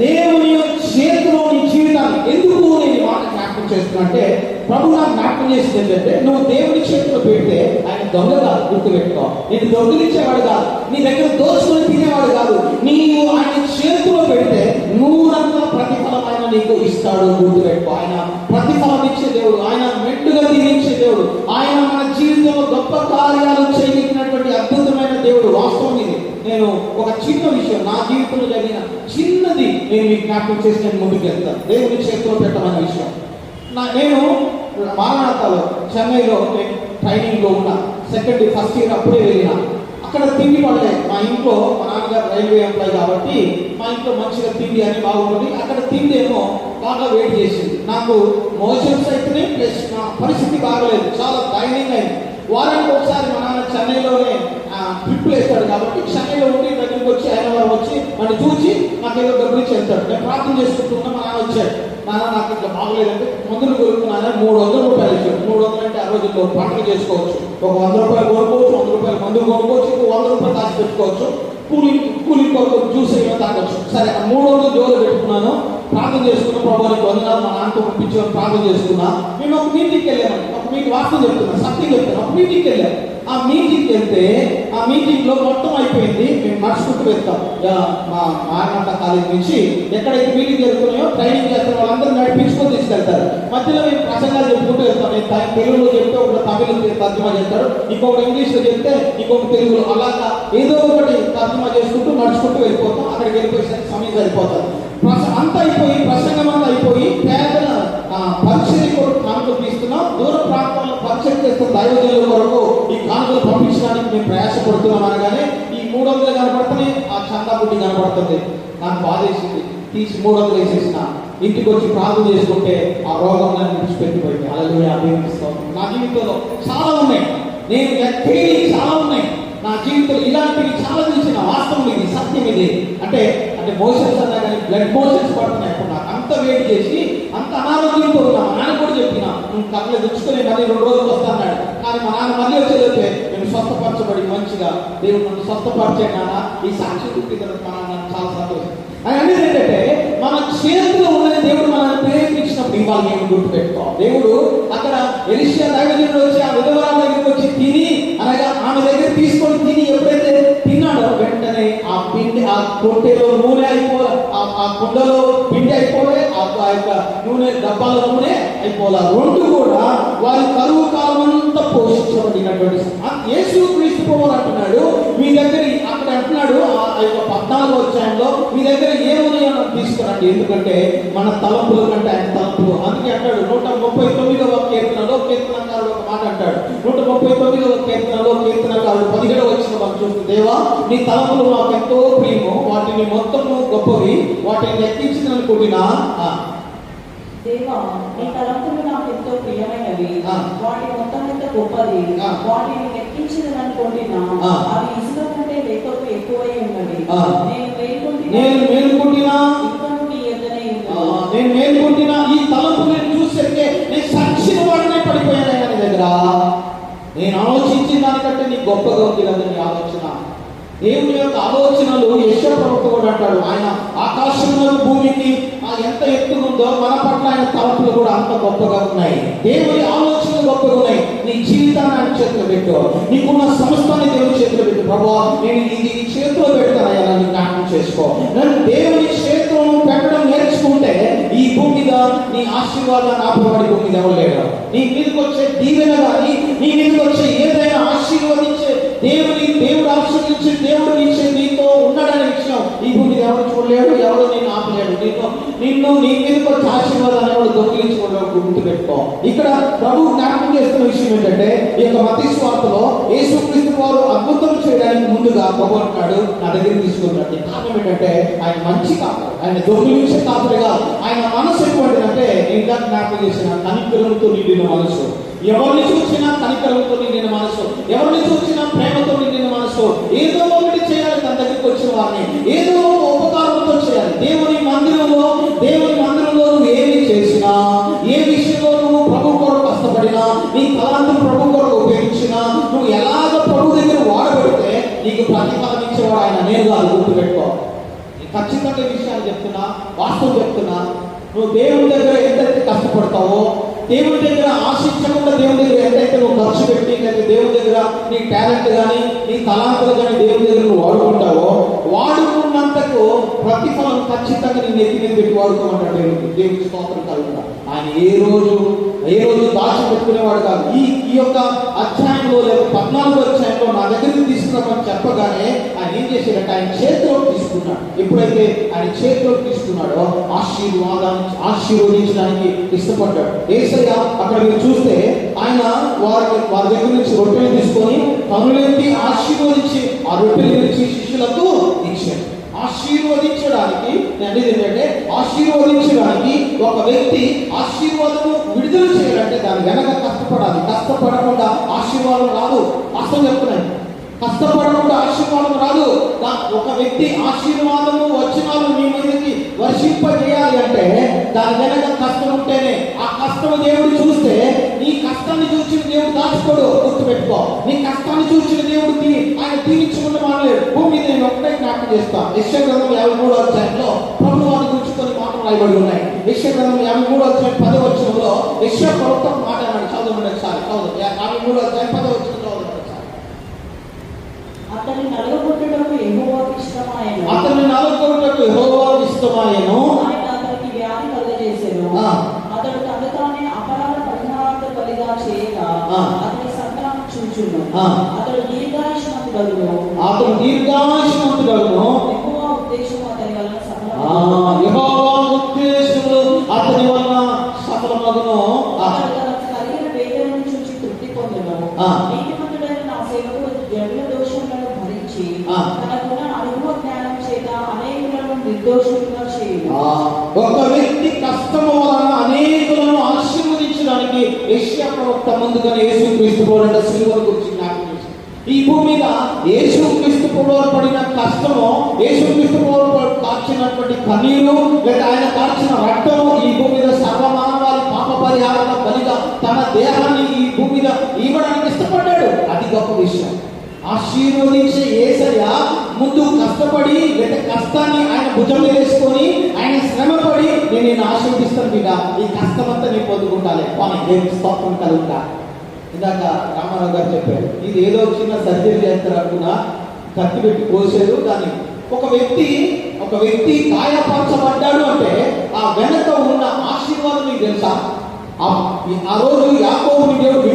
దేవుని చేతిలో నీ జీవితాన్ని ఎందుకు నేను మాట జ్ఞాపకం చేస్తున్నా అంటే, ప్రభు నాకు జ్ఞాపకం చేసింది ఏంటంటే నువ్వు దేవుని చేతిలో పెడితే ఆయన దొంగ కాదు. గుర్తుపెట్టుకో. నేను దొంగిలించేవాడు కాదు, నీ దగ్గర దోచుకొని తినేవాడు కాదు. నీవు ఆయన చేతిలో పెడితే నూరంతా ప్రతిఫలం ఆయన నీకు ఇస్తాడు. గుర్తుపెట్టుకో. ఆయన ప్రతిఫలం ఇచ్చే దేవుడు, ఆయన మెండుగా దీవించే దేవుడు, ఆయన మన జీవితంలో గొప్ప కార్యాలు చేయగలిగినటువంటి అద్భుతమైన దేవుడు. వాస్తవం ఇది. నేను ఒక చిన్న విషయం నా జీవితంలో జరిగిన చిన్నది నేను మీకు జ్ఞాపకం చేసి నేను ముందుకు వెళ్తాను. దేవుని చేతిలో పెట్టమన్న విషయం. నేను మారణాతాలో చెన్నైలో ట్రైనింగ్ లో ఉన్నా. ఫస్ట్ ఇయర్ అప్పుడే వెళ్ళినా. అక్కడ తిండి పడలేదు. మా ఇంట్లో మా నాన్నగారు రైల్వే ఎంప్లాయ్ కాబట్టి మా ఇంట్లో మంచిగా తిండి అని బాగుంటుంది. అక్కడ తిండి ఏమో బాగా వెయిట్ చేసింది. నాకు మోషన్స్ అయితేనే ప్లస్ నా పరిస్థితి బాగలేదు, చాలా దయనీయంగా అయింది. వారానికి ఒకసారి మా నాన్న చెన్నైలోనే ట్రిప్లు వేస్తాడు కాబట్టి చెన్నైలో ఉండి దగ్గరికి వచ్చి ఆయన వారు వచ్చి నన్ను చూసి నాకు ఏదో డబ్బులు ఇచ్చి వెళ్తాడు. నేను ప్రార్థన చేసుకుంటున్నా, మా నాన్న వచ్చాడు. నాన్న నాకు ఇట్లా బాగలేదంటే మందులు కొనుక్కున్నానని 300 రూపాయలు ఇచ్చాడు. 300 అంటే ఆ రోజుల్లో పంటలు చేసుకోవచ్చు. ఒక 100 రూపాయలు కొనుక్కోవచ్చు, 100 రూపాయలు మందులు కొనుక్కోవచ్చు, 100 రూపాయలు దాచి పెట్టుకోవచ్చు, కూలి కొరకు జ్యూస్ ఏమో తాగొచ్చు. సరే, 300 జోలు పెట్టుకున్నాను, ప్రార్థన చేసుకున్నా. ప్రభావానికి వందనాలు, మా నాన్నతో పంపించాను, ప్రార్థన చేసుకున్నా. మేము ఒక మీటింగ్కి వెళ్ళామండి. ఒక మీటింగ్ వాస్తవం చెప్తున్నా, సత్యం చెప్తున్నా. ఒక మీటింగ్కి వెళ్ళాం. ఆ మీటింగ్కి వెళ్తే ఆ మీటింగ్ లో మొత్తం అయిపోయింది. మేము నడుచుకుంటూ వెళ్తాం. మా మాయమంట కాలేజ్ నుంచి ఎక్కడైతే మీటింగ్ జరుగుతున్నాయో ట్రైనింగ్ చేస్తున్న వాళ్ళందరూ నడిపించుకొని తీసుకెళ్తారు. మధ్యలో మేము ప్రసంగాలు చెప్పుకుంటూ వెళ్తాం. నేను తెలుగులో చెప్తే ఒకటి తమిళ తర్జుమా చేస్తాడు, ఇంకొకటి ఇంగ్లీష్ లో చెప్తే ఇంకొకటి తెలుగులో, అలాగా ఏదో ఒకటి తర్జుమా చేసుకుంటూ నడుచుకుంటూ వెళ్ళిపోతాం. అక్కడికి వెళ్ళిపోయేసరికి సమయం సరిపోతాం. అంతా అయిపోయి, ప్రసంగం అంతా అయిపోయి, పేదల పరిచయ కొరకు కానుకలు తీస్తున్నాం. దూర ప్రాంతంలో పరిచయం చేస్తున్న దైవజనుల కొరకు ఈ కానుకలు పంపించడానికి మేము ప్రయాసపడుతున్నాం అనగానే ఈ 300 కనపడుతుంది, ఆ చందా బుడ్డి కనపడుతుంది. నాకు బాధేసింది. తీసి 300 వేసేసిన. ఇంటికి వచ్చి ప్రార్థన చేసుకుంటే ఆ రోగం నన్ను విడిచిపెట్టిపోయింది. హల్లెలూయా. నా జీవితంలో చాలా ఉన్నాయి, నేను ఎక్కడి చాలా ఉన్నాయి నా జీవితంలో. ఇలాంటివి చాలా చూసిన వాస్తవం ఇది, సత్యం ఇది. అంటే మోషన్స్ అన్నా కానీ బ్లడ్ మోషన్స్ పడుతున్నాయి. అప్పుడు నాకు అంత వెయిట్ చేసి అంత అనారోగ్యంతో ఉన్నా. మా నాన్న కూడా చెప్పిన, నువ్వు కళ్ళు తెచ్చుకొని మళ్ళీ 2 రోజులు వస్తాన్నాడు. కానీ మా నాన్న మళ్ళీ వచ్చేదైతే నేను స్వస్థపరచబడి మంచిగా దేవుడు నన్ను స్వస్థపరిచాడు. నాన్న ఈ సాక్షి గుర్తి మా నాన్న చాలా సంతోషం. అని అనేది ఏంటంటే మన చేతిలో ఉన్నది దేవుడు మనల్ని ప్రేరేపించినప్పుడు ఇవాళ మేము గుర్తుపెట్టుకో. దేవుడు అక్కడ ఎలీషా దైవజనుడు వచ్చి ఆ విధవరాల దగ్గరికి వచ్చి తిని, అనగా ఆమె దగ్గర తీసుకొని తిని ఎప్పుడైతే తిన్నాడో వెంటనే ఆ పిండి, ఆ కొట్టెలో నూనె అయిపోలే, ఆ కుండలో పిండి అయిపోలే, ఆ యొక్క నూనె డబ్బాలో నూనె అయిపోలే. 2 కూడా వారి కరువు కాలం అంతా పోషించబడినటువంటి యేసు క్రీస్తు ప్రభువు అంటున్నాడు, మీ దగ్గర అక్కడ అంటున్నాడు ఆ యొక్క 14వ అధ్యాయంలో, మీ దగ్గర ఏమున్నాయో తీసుకురండి, ఎందుకంటే మన తలంపుల కంటే ఆయన తలంపులు. అందుకే అంటాడు 139వ కీర్తనలో కీర్తనకారుడు ఒక మాట అంటాడు. 139వ కీర్తనలో కీర్తనకారుడు 17వ వచనం మనం చూస్తే, దేవా నీ తలంపులు మాకు ఎంతో ప్రియము, వాటిని మొత్తము గొప్పవి, వాటిని లెక్కించిన కొట్టినా. దేవా నీ తలంపులు నాకు ఎంతో ప్రియమైనవి, వాటి మొత్తం ఎంత గొప్పది, వాటిని లెక్కించదని కొట్టినా అవి ఇసుక కంటే లెక్కకు ఎక్కువై ఉన్నవి. నేను మేలుకుంటున్నా ఈ తలంపు నేను చూసేసరికి నేను సచ్చిన వాడినే పడిపోయాను ఆయన దగ్గర. నేను ఆలోచించిన దానికంటే నీకు గొప్పగా ఉంది కదా నీ ఆలోచన. దేవుని యొక్క ఆలోచనలు యెషయా ప్రవక్త కూడా అంటాడు, ఆయన ఆకాశంలో భూమికి ఎంత ఎత్తుగా ఉందో మన పట్ల ఆయన తలంపులు కూడా అంత గొప్పగా ఉన్నాయి. దేవుని ఆలోచనలు గొప్పగా ఉన్నాయి. నీ జీవితాన్ని ఆయన చేతిలో పెట్టు, నీకున్న సమస్తాన్ని దేవుని చేతిలో పెట్టు. ప్రభువా నేను ఇది నీ చేతిలో పెడతానయ్యా, నన్ను జ్ఞాపకం చేసుకో. నన్ను దేవుని చేతిలో పెట్టడం నేర్చుకుంటే ఈ భూమి మీద నీ ఆశీర్వాదాన్ని ఆపబడి భూమి మీద ఎవరు. నీ మీదకి వచ్చే దీవెన కానీ, నీ మీదకి వచ్చే ఏదైనా ఆశీర్వదించే దేవుడు ఆశీర్వదించే దేవుడు నీతో ఉన్నాడనే విషయం ఈ భూమి ఎవరు చూడలేడు, ఎవరు నేను ఆపలేడు. నిన్ను నీ మీదకి వచ్చే ఆశీర్వాదాన్ని ఎవరు దొంగిలించుకోవడం గుర్తుపెట్టుకో. ఇక్కడ ప్రభు జ్ఞాపకం చేస్తున్న విషయం ఏంటంటే, ఈ యొక్క మత్తయి సువార్తలో యేసుక్రీస్తు వారు అద్భుతం చేయడానికి ముందుగా ప్రభు అంటాడు, నా దగ్గర తీసుకున్నాడు. కారణం ఏంటంటే ఆయన మంచి కాదు, ఆయన దొంగిలించే కాపులుగా. ఆయన మనసు ఎటువంటిదంటే, ఇంకా జ్ఞాపకం చేసిన కనికరంతో నిండిన మనసు. ఎవరిని చూసినా కనికరంతో నిండిన మనసు, ఎవరిని చూసినా ప్రేమతో నిండిన మనసు. ఏదో ఒకటి చేయాలి తన దగ్గరికి వచ్చిన వారిని, ఏదో ఒక ఉపకారంతో చేయాలి. దేవుని మందిరంలో నువ్వు ఏమి చేసినా, ఏ విషయంలో నువ్వు ప్రభు కొరకు కష్టపడినా, నీ తలాంతులు ప్రభు కొరకు ఉపయోగించినా, నువ్వు ఎలాగ ప్రభు దగ్గర వాడబెడితే నీకు ప్రతిఫలం ఇచ్చేవాడు ఆయన. నేను కాదు, గుర్తుపెట్టుకో. ఖచ్చితంగా విషయాలు చెప్తున్నా, వాస్తవం చెప్తున్నా. నువ్వు దేవుని దగ్గర ఎంతైతే కష్టపడతావో, దేవుని దగ్గర ఆశించకుండా దేవుని దగ్గర ఎంతైతే నువ్వు ఖర్చు పెట్టి, లేదా దేవుని దగ్గర నీ టాలెంట్ కానీ నీ తలాంతులు కానీ దేవుని దగ్గర నువ్వు వాడుకుంటావో, వాడుకున్నంతకు ప్రతిఫలం ఖచ్చితంగా నీ నెత్తి మీద పెట్టి వాడుకోమంటాడు దేవుడు. దేవుడికి స్తోత్రం కలుగుతా. ఆయన ఏ రోజు దాచిపెట్టుకునేవాడు కాదు. ఈ యొక్క అధ్యాయంలో లేదా 14వ అధ్యాయంలో నా దగ్గరికి తీసుకున్నామని చెప్పగానే ఆయన ఏం చేశాడంటే ఆయన చేతిలోకి తీసుకున్నాడు. ఎప్పుడైతే ఆయన చేతిలోకి తీసుకున్నాడో ఆశీర్వదించడానికి ఇష్టపడ్డాడు. యేసయ్య అక్కడ మీరు చూస్తే ఆయన వారి దగ్గర నుంచి రొట్టెలు తీసుకొని పనులెత్తి ఆశీర్వదించి ఆ రొట్టెలు గురించి శిష్యులకు ఇచ్చాడు. ఆశీర్వదించడానికి ఏంటంటే, ఆశీర్వదించడానికి ఒక వ్యక్తి ఆశీర్వాదము విడుదల చేయాలంటే దాని వెనక కష్టపడాలి. కష్టపడకుండా ఆశీర్వాదం రాదు. వాస్తవం చెప్తున్నాయి, కష్టపడకుండా ఆశీర్వాదం రాదు. ఒక వ్యక్తి ఆశీర్వాదము వచనాలు నీ మీదకి వర్షింపజేయాలి అంటే దాని వెనక కష్టం ఉంటేనే. ఆ కష్టం దేవుడు చూస్తే నీ కష్టాన్ని చూసిన దేవుడు దాచుకోడు, గుర్తుపెట్టుకో. నీ కష్టాన్ని చూసిన దేవుడు ఆయన దీవించుకున్న మానలేడు. భూమి మీద నేను ఒకటే జ్ఞాపకం చేస్తాను. యెషయా గ్రంథం 53వ అధ్యాయంలో ప్రభు వారిని గురించి కొన్ని మాటలు రాయబడి ఉన్నాయి. యెషయా గ్రంథం 53వ అధ్యాయం 10వ వచనంలో యెషయా ప్రవక్త మాట అన్నాడు. చదవండి ఒకసారి, చదవండి. 53వ అధ్యాయం 10వ వచనం చదవండి. అతని నలుగుకొట్టుటకు యెహోవాకు ఇష్టమాయెను. అతని నలుగుకొట్టుటకు యెహోవాకు ఇష్టమాయెను. ఆయన అతనికి వ్యాధి కలుగజేసెను. అతడు తన తానే అపరాధ పరిహారార్థ బలిగా చేయగా అతని సంతానం చూచును. అతడు దీర్ఘాయుష్మంతుడగును. అతడు దీర్ఘాయుష్మంతుడగును. యెహోవా ఉద్దేశము అతని వలన సఫలమగును. యెహోవా ఉద్దేశములు అతని వలన సఫలమగును. అతడు తనకు కలిగిన వేదనను చూచి తృప్తి పొందును. నీతిమంతుడైన నా సేవకుడు జనుల దోషములను భరించి తనకున్న అనుభవ జ్ఞానం చేత అనేకులను నిర్దోషులుగా చేయును. ఒక వ్యక్తి కష్టము వలన అనేకులను ఆశీర్వదించడానికి యెషయా ప్రవక్త ముందుగానే యేసుక్రీస్తు ప్రభువు సిలువను గురించి జ్ఞాపకం చేశాడు. ఈ భూమి మీద యేసుక్రీస్తు ప్రభువు పడిన కష్టము, యేసుక్రీస్తు ప్రభువు కార్చినటువంటి కన్నీరు, లేదా ఆయన కార్చిన రక్తము ఈ భూమి మీద సర్వమానవాళి పాప పరిహార బలిగా తన దేహాన్ని ఈ భూమి మీద ఇవ్వడానికి ఇష్టపడ్డాడు. అది గొప్ప విషయం. ఆశీర్వదించే యేసయ్య ముందు కష్టపడి, లేదా కష్టాన్ని ఆయన భుజం మీద వేసుకొని ఆయన శ్రమపడి నేను నేను ఆశీర్వదిస్తాను బిడ్డ, ఈ కష్టమంతా నేను పొందుకుంటాను, కానీ దేవుని స్తోత్రం కలుగుతా. ఇందాక రామారావు గారు చెప్పారు, ఇది ఏదో చిన్న సర్జరీ చేస్తారు అనుకున్నా, కత్తి పెట్టి కోసారు. కానీ ఒక వ్యక్తి గాయపరచబడ్డాడు అంటే ఆ వెనక ఉన్న ఆశీర్వాదం మీకు తెలుసా? ఆ రోజు యాకోబుని దేవుడు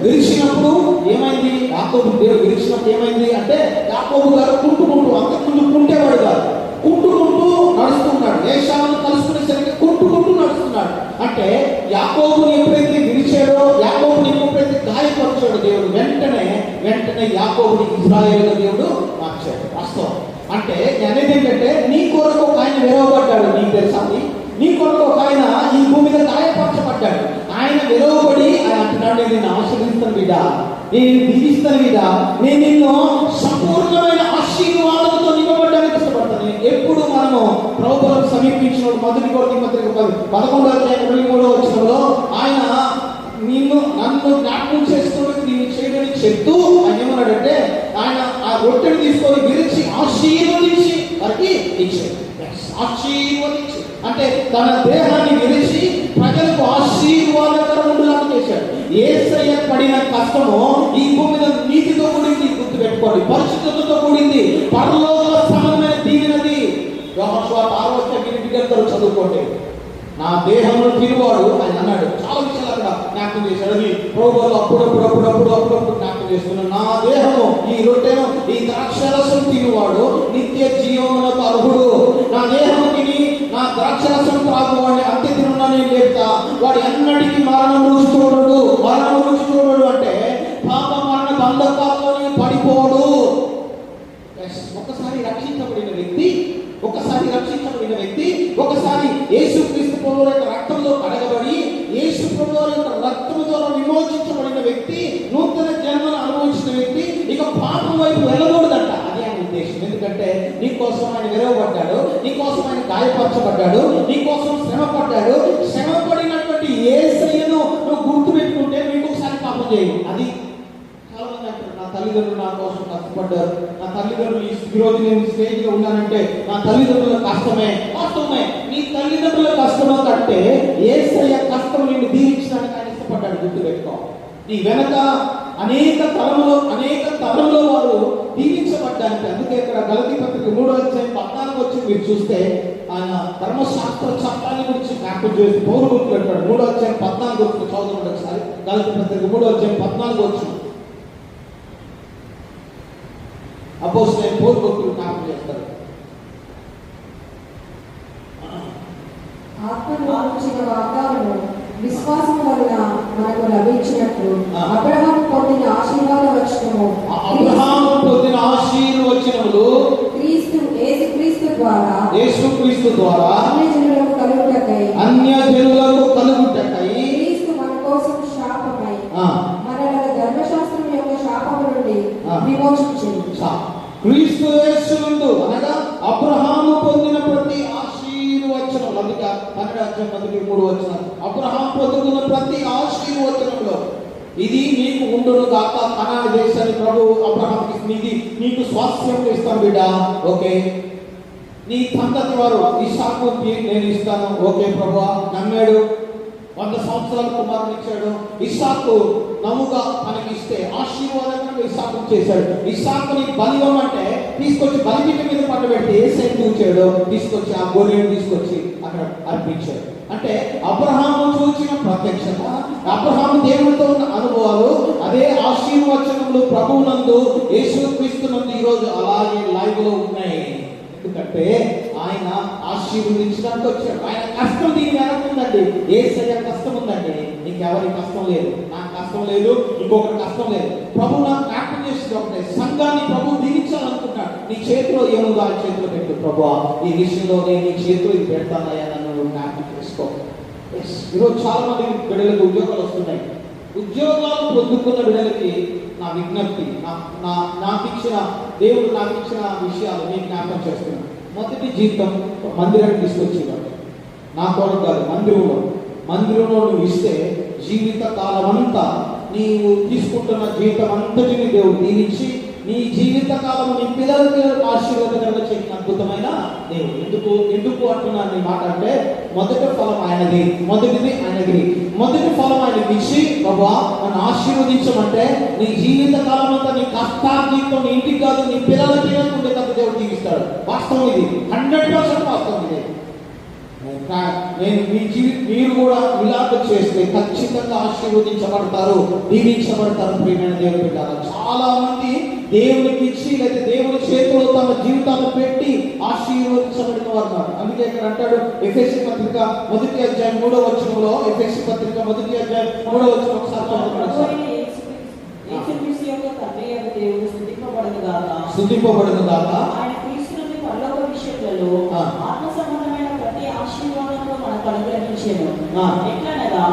విరిచినప్పుడు ఏమైంది? యాకోబుని దేవుడు విరిచినప్పుడు ఏమైంది అంటే, యాకోబు గారు కుంటుకుంటూ, అంతకుముందు కుంటేవాడు కాదు, కుంటుకుంటూ నడుస్తున్నాడు. ఏశావును కలుసుకునేసరికి కుంటుకుంటూ నడుస్తున్నాడు. అంటే యాకోబుని ఎప్పుడైతే విరిచాడో, యాకోబుని ఎప్పుడైతే గాయపరిచాడో దేవుడు వెంటనే యాకోబుని ఇశ్రాయేలుగా దేవుడు మార్చాడు. వాస్తవం అంటే అనేది ఏంటంటే, నీ కొరకు ఒక ఆయన విరవబడ్డాడు. నీకు తెలుసా? నీ కొరకు ఒక ఆయన ఈ భూమి మీద గాయపరచబడ్డాడు. ఆయన విరవబడి ఆయన అంటున్నాడు, నేను ఆశీర్వదిస్తాను బిడ్డ, నేను దీవిస్తాను బిడ్డ, నేను నిన్ను సంపూర్ణమైన ఆశీర్వాదంతో నింపబడ్డానికి ఇష్టపడతాను. ఎప్పుడు మనము ప్రభువులను సమీపించినప్పుడు మొదటి కొరింథీ పత్రిక 11వ అధ్యాయం 23వ వచనంలో ఆయన నన్ను జ్ఞాపకం చేసుకుని నేను చేయడని చెప్తూ ఆయన ఏమన్నాడంటే, ఆయన ఆ రొట్టెను తీసుకొని విరిచి ఆశీర్వదించి వారికి ఇచ్చాడు. ఆశీర్వదించి అంటే తన దేహాన్ని విరిచి ప్రజలకు ఆశీర్వాదకరములాగా చేశాడు. యేసయ్య పడిన కష్టము ఈ భూమి మీద నీతితో కూడింది, గుర్తుపెట్టుకోండి, పరిశుద్ధతతో కూడింది, పరలోక సమానమైన దీవెనది. యోహాను 6వ అధ్యాయం చదువుకోండి. నా దేహంలో తిరువాడు ఆయన అన్నాడు. చాలా విషయాలు అక్కడ జ్ఞాపకం చేశాడు. అది ప్రభువులు అప్పుడప్పుడు జ్ఞాపకం చేస్తున్నాడు. నా దేహము ఈ రొట్టెను ఈ ద్రాక్షరసం తినువాడు నిత్య జీవమునకు అర్హుడు. నా దేహము తిని నా ద్రాక్షరసం త్రాగువాడిని అంత్య తిరున్నా నేను చెప్తా, వాడు ఎన్నటికీ మరణం రుచి చూడడు అంటే పాప మరణ బంధకాల్లోనే పడిపోడు. ఒకసారి రక్షించబడిన వ్యక్తి ఒకసారి యేసుక్రీస్తు ప్రభువు యొక్క రక్తంలో కడగబడి యేసు ప్రభువు యొక్క రక్తము ద్వారా విమోచించబడిన వ్యక్తి, నూతన జన్మను అనుభవించిన వ్యక్తి ఇక పాపం వైపు వెళ్ళకూడదంట. అది ఆయన ఉద్దేశం. ఎందుకంటే నీ కోసం ఆయన విరవబడ్డాడు, నీ కోసం ఆయన గాయపరచబడ్డాడు, నీ కోసం శ్రమపడ్డాడు. శ్రమపడినటువంటి యేసయ్యను నువ్వు గుర్తు పెట్టుకుంటే మీకు ఒకసారి పాపం చేయవు. అది చాలా మంది అంటారు, నా తల్లిదండ్రులు నా కోసం కష్టపడ్డారు, నా తల్లిదండ్రులు ఈ రోజు నేను స్టేజ్ లో ఉన్నానంటే నా తల్లిదండ్రుల కష్టమే. వాస్తవమే, నీ తల్లిదండ్రుల కష్టమో కంటే యేసయ్య కష్టం నిన్ను దీవించడానికి ఆయన ఇష్టపడ్డాడు. గుర్తుపెట్టుకో. నీ వెనక అనేక తరంలో వారు దీవించబడ్డానికి. అందుకే ఇక్కడ గలతీ పత్రిక 3వ అధ్యాయం 14 వచ్చి మీరు చూస్తే ఆయన ధర్మశాస్త్ర చట్టాన్ని గురించి జ్ఞాపకం చేసి పౌరు గుర్తు పెట్టాడు. 3వ అధ్యాయం 14 వచ్చి చదువుకుంటే ఒకసారి. గలతీ పత్రిక 3వ అధ్యాయం 14 వచ్చి అపోస్తలులైన పౌలు భక్తులు జ్ఞాపకం చేస్తారు. ఆత్మలో వచ్చిన వాగ్దానము విశ్వాసం వలన మనకు లభించినట్లు అబ్రహాము పొందిన ఆశీర్వాద వచనము యేసుక్రీస్తు ద్వారా అన్యజనులకు కలుగుటకై క్రీస్తు మన కోసం అధ్యాయం 1-3 అబ్రహాం పొందుకున్న ప్రతి ఆశీర్వచనంలో ఇది నీకు ఉండును గాక, కనాను దేశాన్ని ప్రభు అబ్రహాంకి నీకు స్వాస్థ్యం ఇస్తాను బిడ్డ, ఓకే. నీ సంతతి వారు ఇస్సాకుకి నేను ఇస్తాను, ఓకే ప్రభువా. నమ్మాడు, 100 సంవత్సరాల కుమారుని ఇచ్చాడు. ఇస్సాకు నమ్ముగా మనకి ఇస్తే ఆశీర్వాదంగా ఇస్సాకు చేశాడు. ఇస్సాకుని బలివం అంటే తీసుకొచ్చి బలిపీఠం మీద పండబెట్టి ఏసై చూచాడు, తీసుకొచ్చి ఆ గొర్రెను తీసుకొచ్చి అక్కడ అర్పించాడు. అంటే అబ్రహాము చూసిన ప్రత్యక్షత, అబ్రహాము దేవునితో ఉన్న అనుభవాలు, అదే ఆశీర్వచనములు ప్రభువునందు యేసుక్రీస్తునందు ఈరోజు అలాగే లైవ్ లో ఉన్నాయి. ఎందుకంటే ఆయన ఆశీర్వదించడానికి వచ్చాడు. ఆయన కష్టం దీని వెనక ఉందండి. యేసయ్య కష్టం ఉందండి. నీకెవరికి కష్టం లేదు, నాకు కష్టం లేదు, ఇంకొకటి కష్టం లేదు. ప్రభు నాకు జ్ఞాపకం చేసింది ఒకటే, సంఘాన్ని ప్రభు దీవించాలనుకుంటున్నాడు. నీ చేతిలో ఏముందో ఆ చేతిలో పెట్టు. ప్రభు ఈ విషయంలో నేను నీ చేతిలో ఇది పెడతానయ్యా, నన్ను జ్ఞాపకం చేసుకో. ఈరోజు చాలా మంది బిడ్డలకు ఉద్యోగాలు వస్తున్నాయి. ఉద్యోగాలు పొందుకున్న బిడ్డలకి నా విజ్ఞప్తి, నాకు ఇచ్చిన దేవుడు నాకు ఇచ్చిన విషయాలు నేను జ్ఞాపకం చేస్తున్నాను. మొదటి జీతం మందిరానికి తీసుకొచ్చేవాడు. నా కొరకు కాదు, మందిరంలో నువ్వు ఇస్తే జీవిత కాలం అంతా నీవు తీసుకుంటున్న జీవితం అంతటిని దేవుడు దీవించి నీ జీవిత కాలం నీ పిల్లలకి ఆశీర్వాదకరంగా చేసిన అద్భుతమైన దేవుడు. ఎందుకు అంటున్నాను ఈ మాట అంటే, మొదటి ఫలం ఆయనది, మొదటి ఫలం ఆయనకి ఇచ్చి బాబా నన్ను ఆశీర్వదించమంటే నీ జీవిత కాలం అంతా నీ కష్టార్జితం నీ ఇంటికి కాదు నీ పిల్లలకి ఉండేటప్పుడు దేవుడు దీవిస్తాడు. వాస్తవం ఇది, 100% వాస్తవం ఇది. మీరు కూడా ఇలాగ చేస్తే ఖచ్చితంగా ఆశీర్వదించబడతారు, దీవించబడతారు. ప్రియమైన దేవుని బిడ్డలారా, చాలా మంది దేవునికి ఇచ్చి లేదా దేవుని చేతిలో తమ జీవితాన్ని పెట్టి ఆశీర్వదించబడిన వారు. అందుకే ఇక్కడ అంటాడు ఎఫెసీ పత్రిక 1వ అధ్యాయం 3వ వచనంలో, ఎఫెసీ పత్రిక 1వ అధ్యాయం 3వ వచనం ఒకసారి స్తుతింపబడును గాక. ఆయన క్రీస్తుని పరలోక విషయములలో ఆత్మ సంబంధమైన ప్రతి ఆశీర్వాదంలో మనకు అనుగ్రహించెను. ఎట్లనగా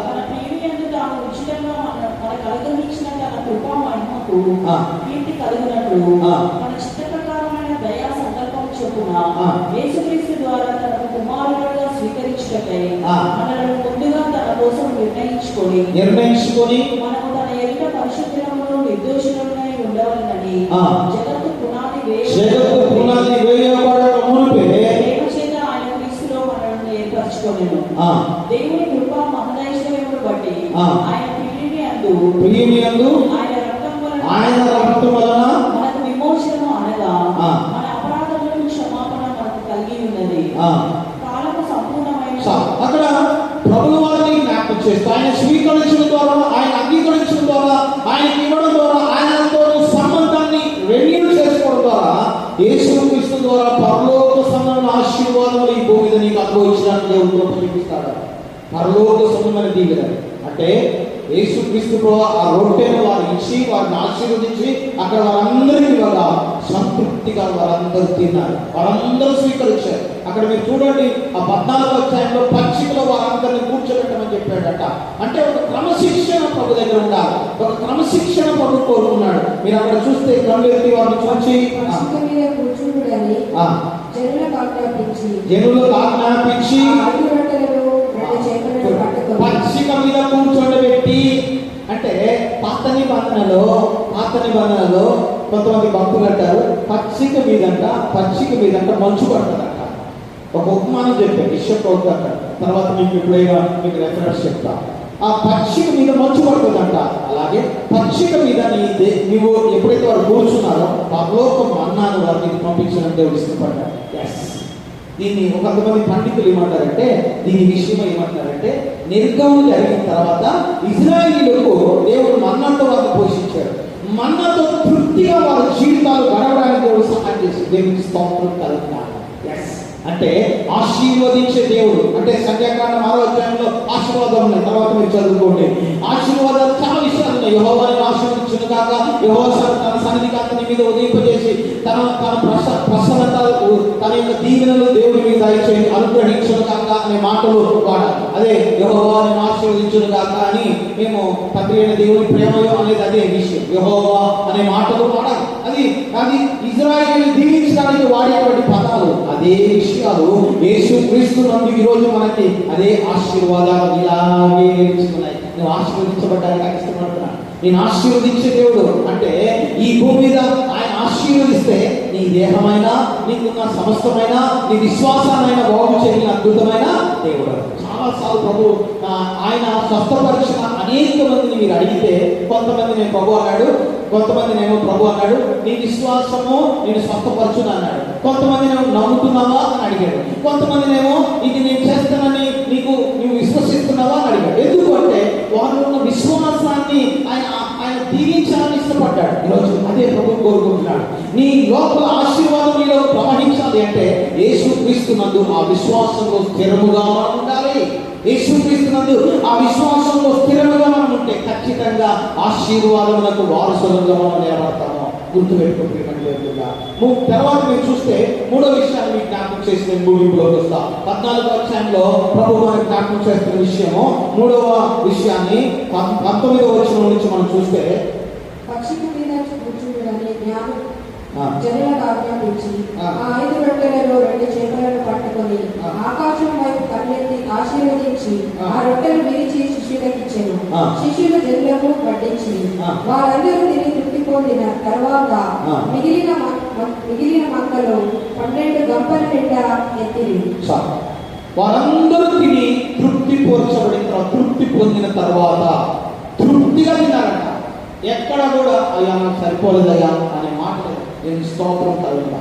తన ప్రియుని యందు తాను ఉచితంగా మనకు అనుగ్రహించిన తన కృపా మహిమకు కీర్తి కలుగునట్లు మన చిత్త ప్రకారమైన దయా సంకల్పం చొప్పున యేసుక్రీస్తు ద్వారా తనకు కుమారుడుగా స్వీకరించుటకై మనలను ముందుగా తన కోసం నిర్ణయించుకొని మనము తన ఎదుట పరిశుద్ధులమును నిర్దోషులమునై ఉండవలెనని జగత్తు పునాది వేయబడక మునుపే ప్రేమ చేత ఆయన క్రీస్తులో మనల్ని ఏర్పరచుకొనెను. దేవుని కృపా మహదైశ్వర్యమును బట్టి ఆయన ప్రియుని యందు ఆయన రక్తం వలన మనకు విమోచనము అనగా మన అపరాధములకు క్షమాపణ మనకు కలిగి ఉన్నది. కాలము సంపూర్ణమైన అక్కడ ప్రభుల వారిని జ్ఞాపకం చేస్తూ ఆయన స్వీకరించడం ద్వారా, ఆయన అంగీకరించడం ద్వారా, ఆయనకి ఇవ్వడం ద్వారా, ఆయనతో సంబంధాన్ని రెన్యూ చేసుకోవడం ద్వారా, యేసుక్రీస్తు ద్వారా పరలోక సంబంధమైన ఆశీర్వాదములు ఈ భూమి మీద నీకు అనుభవించడానికి దేవుడు చూపిస్తాడు. పరలోక సంబంధమైన దీవెన అంటే యేసుక్రీస్తు ఆ రొట్టెను వారు ఇచ్చి వారిని ఆశీర్వదించి అక్కడ వారందరికీ ఇవ్వగా సంతృప్తిగా వారందరూ తిన్నారు, వారందరూ స్వీకరించారు. అక్కడ మీరు చూడండి, ఆ 14వ అధ్యాయంలో పచ్చికలో వారందరినీ కూర్చోబెట్టమని చెప్పాడట. అంటే ఒక క్రమశిక్షణ ప్రభు దగ్గర ఉండాలి, ఒక క్రమశిక్షణ ప్రభు కోరుకున్నాడు. మీరు అక్కడ చూస్తే కళ్ళెత్తి వారిని చూచి జనులకు ఆజ్ఞాపించి పచ్చిక మీద కూర్చోబెట్టి, అంటే పాత నిబంధనలో కొంతమంది భక్తులు అంటారు పచ్చిక మీదంట మంచు పడుతుందంట. ఒక ఉపమానం చెప్పారు బిషప్ అవుతారు, తర్వాత మీకు ఎప్పుడైనా మీకు రెఫరెన్స్ చెప్తా. ఆ పచ్చిక మీద మంచు పడుతుందంట. అలాగే పచ్చిక మీద నీవు ఎప్పుడైతే వారు కూర్చున్నారో పరలోక మన్నాను వారికి పంపించిన దేవుడు ఇష్టపడ్డాడు. దీన్ని కొంతమంది పండితులు ఏమంటారంటే, దీని విషయం ఏమంటారంటే, నిర్గమనం జరిగిన తర్వాత ఇశ్రాయేలీయులకు దేవుడు మన్నాతో వారిని పోషించాడు. మన్నాతో తృప్తిగా వారి జీవితాలు గడవడానికి దేవుడు సహాయం చేసి దేవుడికి స్తోత్రం కలుగుతాడు. అంటే ఆశీర్వదించే దేవుడు. అంటే సంఖ్యాకాండం 6వ అధ్యాయంలో ఆశీర్వాదం ఉన్నాయి, తర్వాత మీరు చదువుకోండి. ఆశీర్వాదాలు చాలా విషయాలు ఉన్నాయి. యెహోవాని ఆశీర్వదించును గాక, యెహోవా తన సన్నిధి కాంతిని మీద ఉదయింపజేసి తన ప్రసన్నత తన యొక్క దీవెనలు దేవుడి మీద దయచేసి అనుగ్రహించును గాక అనే మాటలు వాడాలి. అదే యెహోవాని ఆశీర్వదించును గాక అని మేము తండ్రి అయిన దేవుని ప్రేమలో అనేది అదే విషయం. యెహోవా అనే మాటలు వాడాలి. అది ఇజ్రాయేలుని దీవించడానికి వాడేటువంటి పదాలు. అదే అదే విషయాలు యేసుక్రీస్తు నందు ఈరోజు మనకి అదే ఆశీర్వాదాలు ఇలాగే నేర్చుకున్నాయి. నువ్వు ఆశీర్వదించబడ్డానికి ఇష్టపడుతున్నా. నేను ఆశీర్వదించే దేవుడు అంటే ఈ భూమి మీద ఆయన ఆశీర్వదిస్తే నీ దేహమైన, నీకున్న సమస్తమైన, నీ విశ్వాసాలైన బాగు చేయని అద్భుతమైన దేవుడు. చాలాసార్లు ప్రభు ఆయన స్వస్థపరిచిన అనేక మందిని మీరు అడిగితే, కొంతమంది నేను ప్రభు అన్నాడు, కొంతమంది నేను ప్రభు అన్నాడు నీ విశ్వాసము నేను స్వస్థపరచును అన్నాడు. కొంతమంది నేను నమ్ముతున్నావా అని అడిగాడు. కొంతమందినేమో ఇది నేను చేస్తానని నువ్వు విశ్వసిస్తున్నావా అని అడిగాడు. ఎందుకంటే వారు ఉన్న విశ్వాసాన్ని ఆయన దీవించాలని ఇష్టపడ్డాడు. ఈరోజు అదే ప్రభు కోరుకుంటున్నాడు. నీ లోపల ఆశీర్వాదం నీలో ప్రవహించాలి అంటే యేసుక్రీస్తు నందు ఆ విశ్వాసంలో స్థిరముగా మనం ఉండాలి. యేసుక్రీస్తు నందు ఆ విశ్వాసంలో స్థిరముగా మనం ఉంటే ఖచ్చితంగా ఆశీర్వాదములకు వారసులుగా మనం నిలబడతాము. గుర్తుపెట్టుకుంటున్నాం. తర్వాత మీరు చూస్తే మూడో విషయాన్ని మీకు జ్ఞాపకం చేసి నేను ముగింపులోకి వస్తా. 14వ అధ్యాయంలో ప్రభు మనకు జ్ఞాపకం చేస్తున్న విషయము మూడవ విషయాన్ని 19వ వచనం నుంచి మనం చూస్తే, పక్షికి మీద కూర్చుండని జ్ఞానం జనులకు ఆజ్ఞాపించి ఆ 5 రొట్టెలలో 2 చేపలను పట్టుకొని ఆకాశం వైపు కన్నెత్తి ఆశీర్వదించి ఆ రొట్టెలు విరిచి శిష్యులకు ఇచ్చెను. శిష్యులు జనులకు వడ్డించి వారందరూ తిని తృప్తి పొందిన తర్వాత మిగిలిన మంకలో 12 గంపల నిండా ఎత్తిరి. వారందరూ తిని తృప్తి పొందిన తర్వాత తృప్తిగా తిన్నారంట. ఎక్కడ కూడా అయ్యా నాకు సరిపోలేదయ్యా అనే మాట నేను స్తోత్రం కలుగుతా.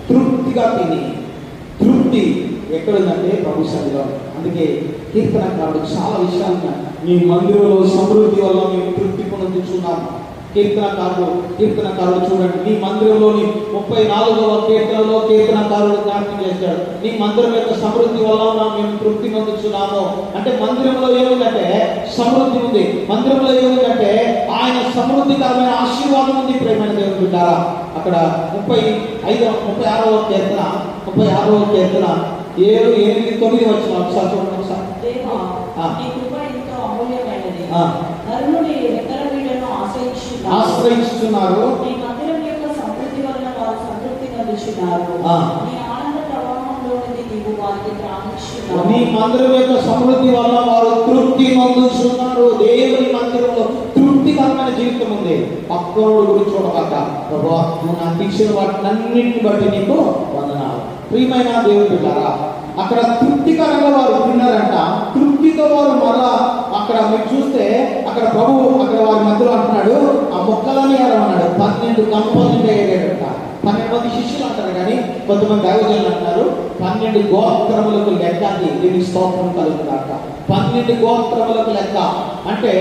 తృప్తిగా తిని, తృప్తి ఎక్కడుందంటే ప్రభు సన్నిధిలో. అందుకే కీర్తనకారుడు చాలా విషయాలు మీ మందిరంలో సమృద్ధి వల్ల మేము తృప్తి పొందుతున్నాము. కీర్తనకారుడు చూడండి, నీ మందిరంలోని 34వ కీర్తనలో కీర్తనకారుడు జ్ఞాపకం చేశాడు, నీ మందిరం యొక్క సమృద్ధి వల్ల మేము తృప్తి పొందుతున్నాము. అంటే మందిరంలో ఏముందంటే సమృద్ధి ఉంది. మందిరంలో ఏముందంటే ఆయన సమృద్ధికరమైన ఆశీర్వాదం ఉంది. ప్రేమైన దేవుని బిడ్డారా, అక్కడ 36వ కీర్తన 7, 8, 9 వచ్చిన ఒకసారి చూడండి. ఒకసారి ఆశ్రయిస్తున్నారు. నీ మందిరం యొక్క సమృద్ధి వలన వారు సంతృప్తి పొందుచున్నారు. నీ ఆనంద ప్రవాహంలోని నీవు వారికి త్రాగిస్తున్నావు. నీ మందిరం యొక్క సమృద్ధి వలన వారు తృప్తి పొందుచున్నారు. దేవుని మందిరంలో తృప్తికరమైన జీవితం ఉంది. పక్కనోడు గురించి చూడబాక, ప్రభువా నువ్వు నాకు ఇచ్చిన వాటినన్నింటిని బట్టి నీకు వందనాలు. ప్రియమైన దేవుని బిడ్డారా, అక్కడ తృప్తికరంగా వారు తిన్నారంట. తృప్తితో వారు మరలా అక్కడ మీరు చూస్తే అక్కడ ప్రభు అక్కడ వారి మధ్యలో అంటున్నాడు, ఆ మొక్కలని అన్నాడు 12 గంపలు వేయలేడంట. 12 మంది శిష్యులు అంటారు, కానీ కొంతమంది దైవజనులు అంటారు 12 గోత్రములకు లెక్క. దీనికి స్తోత్రం కలుగుతాక 12 గోత్రములకు లెక్క. అంటే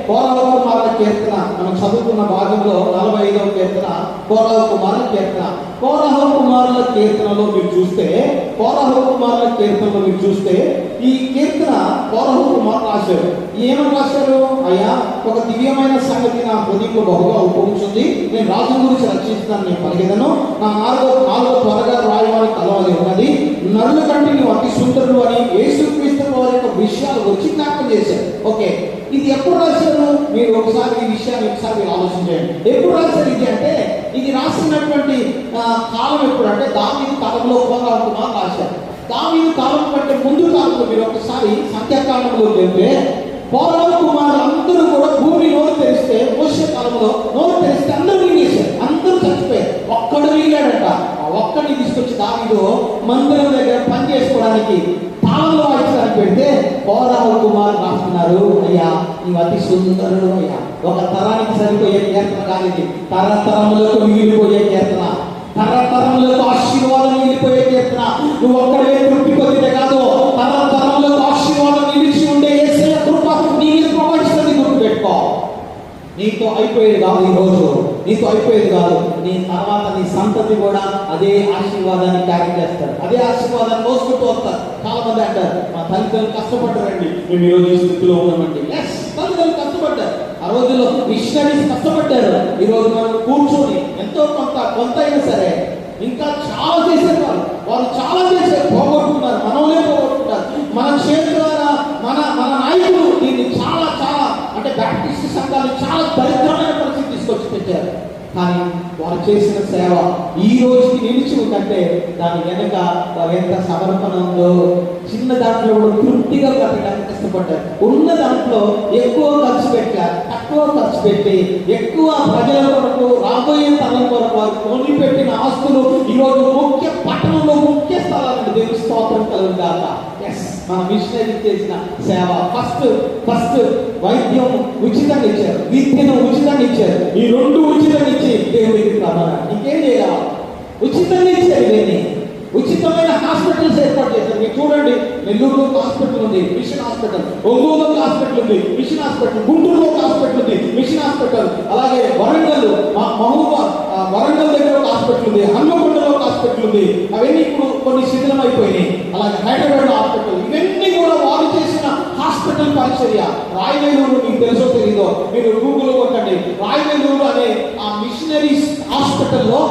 కోరహ కుమారుల కీర్తన మనం చదువుకున్న భాగంలో 45వ కీర్తన కోరహ కుమారుల కీర్తన. కోరహ కుమారుల కీర్తనలో మీరు చూస్తే ఈ కీర్తన కోరహ కుమారులు రాశారు. ఏమని రాశారు? అయ్యా, ఒక దివ్యమైన సంగతి నా హృదయంలో బహుగా ఉపయోగించింది. నేను రాజు గురించి రక్షిస్తాను, నేను పలికెదను. నా నాలుగో త్వరగా రాయమని కలవాలి ఉన్నది. నరుల కంటే నువ్వు అతి సుందరుడు అని యేసుక్రీస్తు వారి యొక్క విషయాలు వచ్చి జ్ఞాపకం చేశారు. ఓకే, ఇది ఎప్పుడు రాశారు? మీరు ఒకసారి ఈ విషయాన్ని మీరు ఆలోచించండి. ఎప్పుడు రాశారు ఇది అంటే, ఇది రాసినటువంటి కాలం ఎప్పుడు అంటే దావీదు కాలంలో కోరహ కుమారులు రాశారు. దావీదు కాలం కంటే ముందు కాలంలో మీరు ఒకసారి సంఖ్యాకాలంలో వెళ్తే కోరహ కుమారులు అందరూ కూడా భూమి నోరు తెరిస్తే, మోషే కాలంలో నోరు తెరిస్తే అందరూ మింగేశారు, అందరూ చచ్చిపోయారు. ఒక్కడు మిగిలాడట. ఆ ఒక్కడిని తీసుకొచ్చి దావీదు మందిరం దగ్గర పని చేసుకోవడానికి తాళంలో వాయించడానికి పెడితే కోరహ కుమారులు రాస్తున్నారు, అయ్యా నీవు అతి సుందరుడు అయ్యా. ఒక తరానికి సరిపోయే కీర్తన కాదు ఇది, తరతరములకు మిగిలిపోయే కీర్తన, తరతరములకు ఆశీర్వాదం మిగిలిపోయే కీర్తన. నువ్వు ఒక్కడే తృప్తి పొందితే కాదు, తరతరములకు ఆశీర్వాదం నిలిచి ఉండే యేసయ్య కృప నీ మీద ప్రవహిస్తుంది. గుర్తుపెట్టుకో, నీతో అయిపోయేది కాదు. ఈరోజు నీతో అయిపోయేది కాదు, నీ తర్వాత నీ సంతతి కూడా అదే ఆశీర్వాదాన్ని క్యారీ చేస్తారు, అదే ఆశీర్వాదాన్ని మోసుకుంటూ వస్తారు. చాలా మంది అంటారు, మా తల్లిదండ్రులు కష్టపడ్డారండి, మేము ఈరోజు ఈ స్థితిలో ఉన్నామండి. తల్లిదండ్రులు కష్టపడ్డారు, ఆ రోజుల్లో మిషనరీస్ కష్టపడ్డారు. ఈరోజు మనం కూర్చొని ఎంతో కొంత అయినా సరే ఇంకా చాలా చేశారు. వారు చాలా చేశారు, పోగొట్టుకున్నారు, మనమే పోగొట్టుకున్నారు. మన చేతి ద్వారా మన నాయకులు దీన్ని చాలా అంటే బ్యాప్టిస్ట్ సంఘాలు చాలా దరిద్రమైన పరిస్థితి తీసుకొచ్చి పెట్టారు. కానీ వారు చేసిన సేవ ఈ రోజుకి నిలిచి ఉందంటే దాని వెనక వారు ఎంత సమర్పణ ఉందో. చిన్న దాంట్లో కూడా తృప్తిగా బ్రతకడానికి కష్టపడ్డారు. ఉన్న దాంట్లో ఎక్కువ ఖర్చు పెట్టారు, తక్కువ ఖర్చు పెట్టి ఎక్కువ ప్రజల కొరకు, రాబోయే తరం కొరకు వారు కొనిపెట్టిన ఆస్తులు ఈరోజు ముఖ్య పట్టణంలో ముఖ్య స్థలాలను దేవుని స్తోత్రం కలుగుగాక. మన మిషనరీ చేసిన సేవ ఫస్ట్ వైద్యం ఉచితంగా ఇచ్చారు, విద్యను ఉచితంగా ఇచ్చారు. ఈ రెండు ఉచితంగా ఇచ్చి దేవుడికి ప్రమాణం ఇంకేం చేయాలి? ఉచితంగా ఇచ్చారు. దీన్ని ఉచితమైన హాస్పిటల్స్ ఏర్పాటు చేశారు. మీరు చూడండి, నెల్లూరులో హాస్పిటల్ ఉంది, మిషన్ హాస్పిటల్. ఒంగోలులో హాస్పిటల్ ఉంది, మిషన్ హాస్పిటల్. గుంటూరులో హాస్పిటల్ ఉంది, మిషన్ హాస్పిటల్. అలాగే వరంగల్ వరంగల్ దగ్గర ఒక హాస్పిటల్ ఉంది, హన్మకొండలో హాస్పిటల్ ఉంది. అవన్నీ ఇప్పుడు కొన్ని శిథిలం అయిపోయినాయి. అలాగే హైదరాబాద్ హాస్పిటల్. ఇవన్నీ కూడా వారు చేసిన హాస్పిటల్ పరిచర్య. రాయవేలూరు మీకు తెలుసో తెలీదో, మీరు గూగుల్లో కొట్టండి. రాయవేలూరు అనే ఆ మిషనరీస్ హాస్పిటల్లో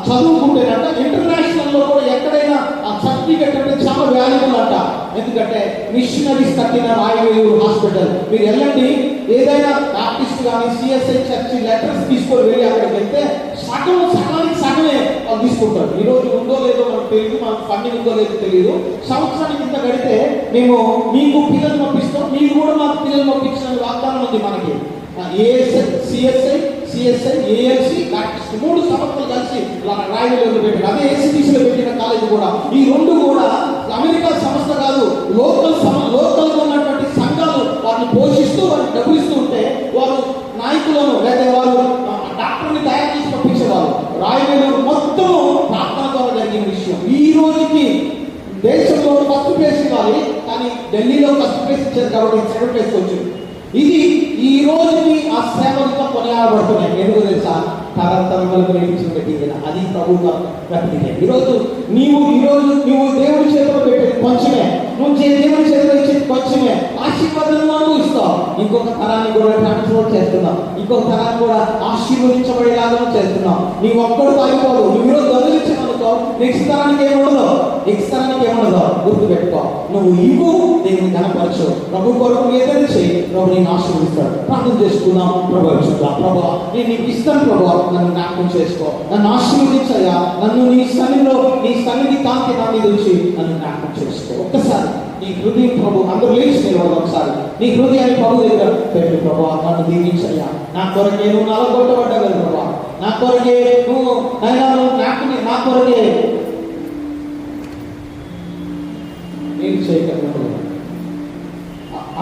చదువుకుంటేనంట ఇంటర్నేషనల్ లో కూడా ఎక్కడైనా ఆ సర్టిఫికెట్ అంటే చాలా వాల్యుబుల్ అంట. ఎందుకంటే మిషనరీస్ కట్టిన రాయవేలూరు హాస్పిటల్. మీరు వెళ్ళండి, ఏదైనా ఆర్టిస్ట్ కానీ సిఎస్ఐ చర్చి లెటర్స్ తీసుకొని వెళ్ళి అక్కడికి వెళ్తే సగానికి సగమే తీసుకుంటారు. ఈ రోజు ఉందో లేదో మనకు తెలియదు, మనకు ఫండింగ్ ఉందో లేదో తెలియదు. సంవత్సరానికి ఇంత కడితే మేము మీకు పిల్లలు పంపిస్తాం, మీరు కూడా మాకు పిల్లలు పంపించిన వాగ్దానం ఉంది మనకి. సిఎస్ఐ ఏఎల్సి బ్యాప్టిస్ట్ 3 సంస్థలు కలిసి రాయవేలూరులో పెట్టారు. అదే ఏసీబీసీలో పెట్టిన కాలేజీ కూడా. ఈ రెండు కూడా అమెరికా సంస్థ కాదు, లోకల్ ఉన్నటువంటి సంఘాలు వారిని పోషిస్తూ వారిని డబ్బులు ఇస్తూ ఉంటే వారు నాయకులను లేదా వారు డాక్టర్ని తయారు చేసి పంపించేవారు. రాయవేలూరు మొత్తం ప్రార్థన ద్వారా జరిగిన విషయం. ఈ రోజుకి దేశంలో ఫస్ట్ ప్లేస్ ఇవ్వాలి, కానీ ఢిల్లీలో ఫస్ట్ ప్లేస్ ఇచ్చారు కాబట్టి సెకండ్ ప్లేస్కి వచ్చింది. ఇది ఈ రోజుకి ఆ సేవలతో కొనియాడబడుతున్నాయి. ఎందుకు తెలుసా? తరతరములకు నేర్పించిన దీవెన. అది ప్రభువుగా ప్రతిజ్ఞ. ఈరోజు నీవు దేవుడి చేతిలో పెట్టేది కొంచెమే, నువ్వు దేవుడి చేతిలో ఇచ్చేది కొంచెమే. ఆశీర్వాదాలను అనుభవిస్తావు. ఇంకొక తరాన్ని కూడా ట్రాన్స్పోర్ట్ చేస్తున్నావు, ఇంకొక తరాన్ని కూడా ఆశీర్వదించబడేలాగా చేస్తున్నావు. నీ ఒక్కడు ఆగిపోదు. నువ్వు ఈరోజు వదిలించమనుకో, నెక్స్ట్ తరానికి ఏముండదు, గుర్తుపెట్టుకో. నువ్వు ఇవ్వు, దేవుని ఘనపరచు. ప్రభు కొరకు ఏదైనా చేయి, ప్రభు నేను ఆశీర్వదిస్తాడు. ప్రార్థన చేసుకుందాం. ప్రభు నేను నీకు ఇస్తాను, ప్రభు నన్ను జ్ఞాపకం చేసుకో, నన్ను ఆశీర్వదించయ్యా. నన్ను నీ సన్నిధి కాంతి నా మీద ఉంచి నన్ను జ్ఞాపకం చేసుకో. ఒక్కసారి నీ హృదయం ప్రభు అందరూ లేచి నిలబడి ఒకసారి నీ హృదయాన్ని ప్రభు దగ్గర పెట్టు. ప్రభు నన్ను దీవించయ్యా. నా కొరకే నువ్వు నలగొట్టబడ్డావు ప్రభు. నా కొరకే నువ్వు నా కొరకే నేను చేయగలను.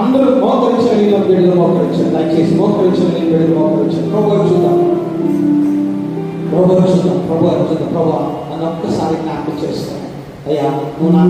అందరూ మోకరించాలి, బిడ్డలు మోకరించాలి. దయచేసి మోకరించాలి, బిడ్డలు మోకరించాలి. ప్రభు చూద్దాం. ప్రభు నన్ను ఒక్కసారి జ్ఞాపకం చేస్తాను. అయ్యా నువ్వు నా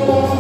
What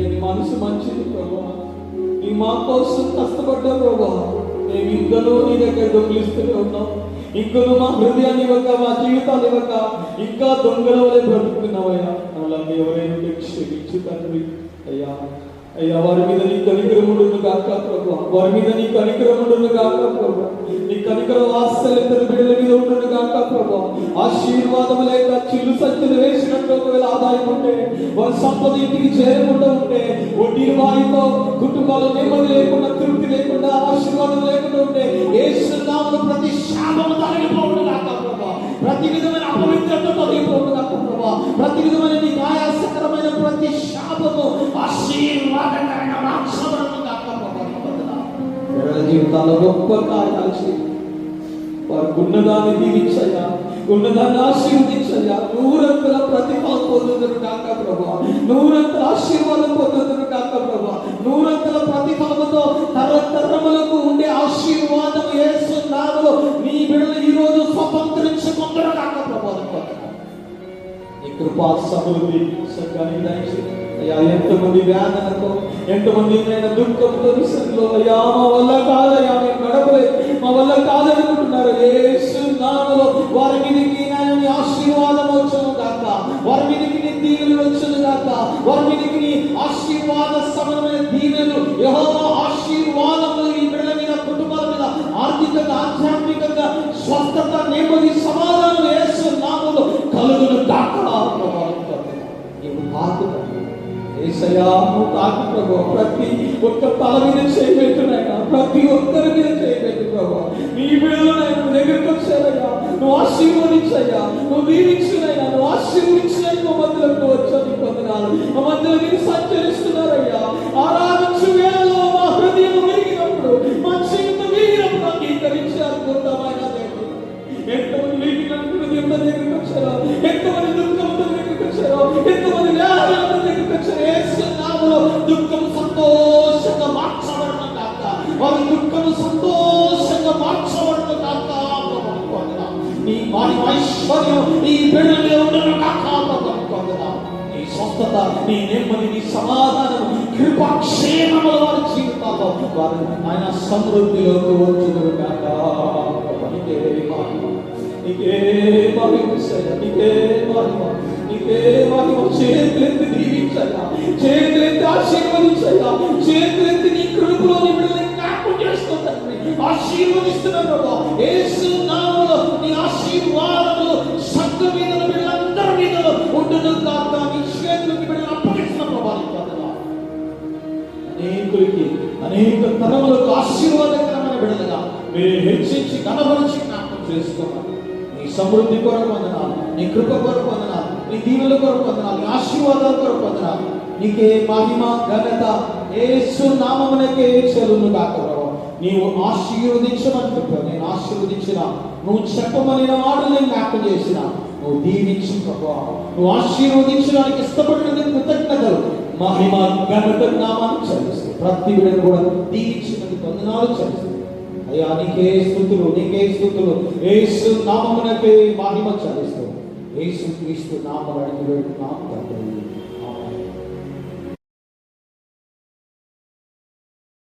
నీ మనసు మంచిది ప్రభా, నీ మా కోసం కష్టపడ్డా ప్రభా. మేము ఇంకనూ నీ దగ్గర దొంగిలిస్తూనే ఉన్నాం, ఇంకనూ మా హృదయాన్ని ఇవ్వక, మా జీవితాన్ని ఇవ్వక ఇంకా దొంగల వలె బ్రతుకుతున్నావయ్యా. అలాగే ఎవరైనా క్షమించు తండ్రి. అయ్యా అయ్యా, వారి మీద నీ కనికరముడును గాక ప్రభా, వారి మీద నీ కనికరముడును గాక ప్రభా, నీ కనికర వాత్సల్యతలు బిడ్డల మీద ఉండును గాక ప్రభా. ఆశీర్వాదం లేక చిల్లు సంచులు వేసినట్టు ఒకవేళ ఆదాయం ఉంటే, వారి సంపద ఇంటికి చేరకుండా ఉంటే, వడ్డీ వారితో కుటుంబాలు నెమ్మది లేకుండా, తృప్తి లేకుండా, ఆశీర్వాదం లేకుండా ఉంటే, యేసు నామములో ప్రతి శాపము తొలగిపోవును గాక ప్రభా. ప్రతి విధమైన అపవిత్రత తొలగిపోవును గాక ప్రభా. ప్రతి విధమైన నీ న్యాయసకరమైన ప్రతి శాపము ఆశీర్వాదకరమైన మాంసములను గాక ప్రభా. ఎవరి జీవితాల్లో గొప్ప కార్యాలు చేయి, వారికి ఉన్నదాన్ని దీవించయ్యా, ఉన్నదాన్ని ఆశీర్వదించయ్యా. నూరంతల ప్రతిఫలం పొందుతున్న కాక ప్రభా, నూరంతల ఆశీర్వాదం పొందుతున్న కాక ప్రభా. నూరంతల ప్రతిఫలముతో తరతరములకు ఉండే ఆశీర్వాదం యేసు నామములో నీ బిడ్డలు ఈ రోజు స్వతంత్రించుకుంటున్న కాక ప్రభా. నీ కృపా సమృద్ధి సంఘానికి దయచేయండి అయ్యా. ఎంతమంది వేదనతో, ఎంతమంది దుఃఖంతో విషయంలో అయ్యా మా వల్ల కాదయ్యా, మేము గడపలేదు, మా వల్ల కాదనుకుంటున్నారు. యేసు నామములో వారి మీదకి నీ ఆశీర్వాదం వచ్చును గాక, వారి మీదకి నీ దీవెనలు వచ్చును గాక, వారి మీదకి నీ ఆశీర్వాద సమరమైన దీవెనలు, యెహోవా ఆశీర్వాదములు ఈ బిడ్డల మీద, కుటుంబాల మీద ఆర్థికంగా, ఆధ్యాత్మికంగా స్వస్థత, నెమ్మది, సమాధానం యేసు నామములో కలుగును గాక ప్రభా. నీవు తాకు యేసయ్యా, నువ్వు తాకు ప్రభా. ప్రతి ఒక్క తల మీద చేయబెట్టునైనా, ప్రతి ఒక్కరి మీద చేయబెట్టు ప్రభా. నీ బిడ్డలనైనా దగ్గరికి వచ్చారయ్యా, నువ్వు ఆశీర్వదించయ్యా, నువ్వు దీవించునైనా, నువ్వు ఆశీర్వదించలేని మా మధ్యలోకి వచ్చాను పొందనాలు. మా మధ్యలో మీరు సంచరిస్తున్నారయ్యా. ఆరాధించు వేళలో మా హృదయం విరిగినప్పుడు, మా జీవితం విరిగినప్పుడు అంగీకరించి అద్భుతమైన ఎంతమంది విరిగినట్టు హృదయం దగ్గరికి వచ్చారో, ఎంతమంది దుఃఖంతో దగ్గరికి వచ్చారో, ఎంతమంది వేదనతో దగ్గరికి వచ్చారో, యేసు నామములో దుఃఖం సంతోషంగా మార్చబడును గాక, వారి దుఃఖం సంతోషంగా మార్చబడును గాక. నీ వారి ఐశ్వర్యం ఈ బిడ్డల మీద ఉండును గాక. నీ స్వస్థత, నీ నెమ్మది, నీ సమాధానం, కృపాక్షేమముల వారి జీవితాల్లో వారి ఆయన సమృద్ధిలోకి వచ్చును గాక. నీకే మహిమ, నీకే మహిమ, నీకే మహిమ. చేతులెత్తి దీవించయ్యా, చేతులెత్తి ఆశీర్వదించయ్యా, చేతులెత్తి నీ కృపలో నీ బిడ్డలని జ్ఞాపకం చేసుకుంటాను, ఆశీర్వదిస్తున్నా ప్రభా. యేసు నామములో నీ ఆశీర్వాదములు సంఘం మీద, బిడ్డలందరి మీద ఉండును గాక. నీ చేతులకి బిడ్డలను అప్పగిస్తున్న ప్రభా. అనేకులకి, అనేక తరములకు ఆశీర్వాదకరమైన బిడ్డలుగా మీరు హెచ్చించి కనబరిచి జ్ఞాపకం చేసుకోవాలి. నీ సమృద్ధి కొరకు వందనాలు, నీ కృప కొరకు వందనాలు, నీ దీవెనల కొరకు వందనాలు, నీ ఆశీర్వాదాల కొరకు వందనాలు. నీకే మహిమ ఘనత యేసు నామమునకే చెల్లును గాక ప్రభా. నీవు ఆశీర్వదించమని చెప్పావు, నేను ఆశీర్వదించిన, నువ్వు చెప్పమని మాటలు నేను జ్ఞాపకం చేసిన, నువ్వు దీవించు ప్రభా. నువ్వు ఆశీర్వదించడానికి ఇష్టపడిన కృతజ్ఞతలు, మహిమ ఘనత నామాన్ని చెల్లిస్తూ ప్రతి బిడ్డను కూడా దీవించినది వందనాలు చెల్లిస్తూ అయ్యా నీకే స్తుతులు, నీకే స్తుతులు. యేసు నామమునకే మహిమ చెల్లిస్తూ యేసు క్రీస్తు నామమున అడిగి వేడుతున్నాము తండ్రి.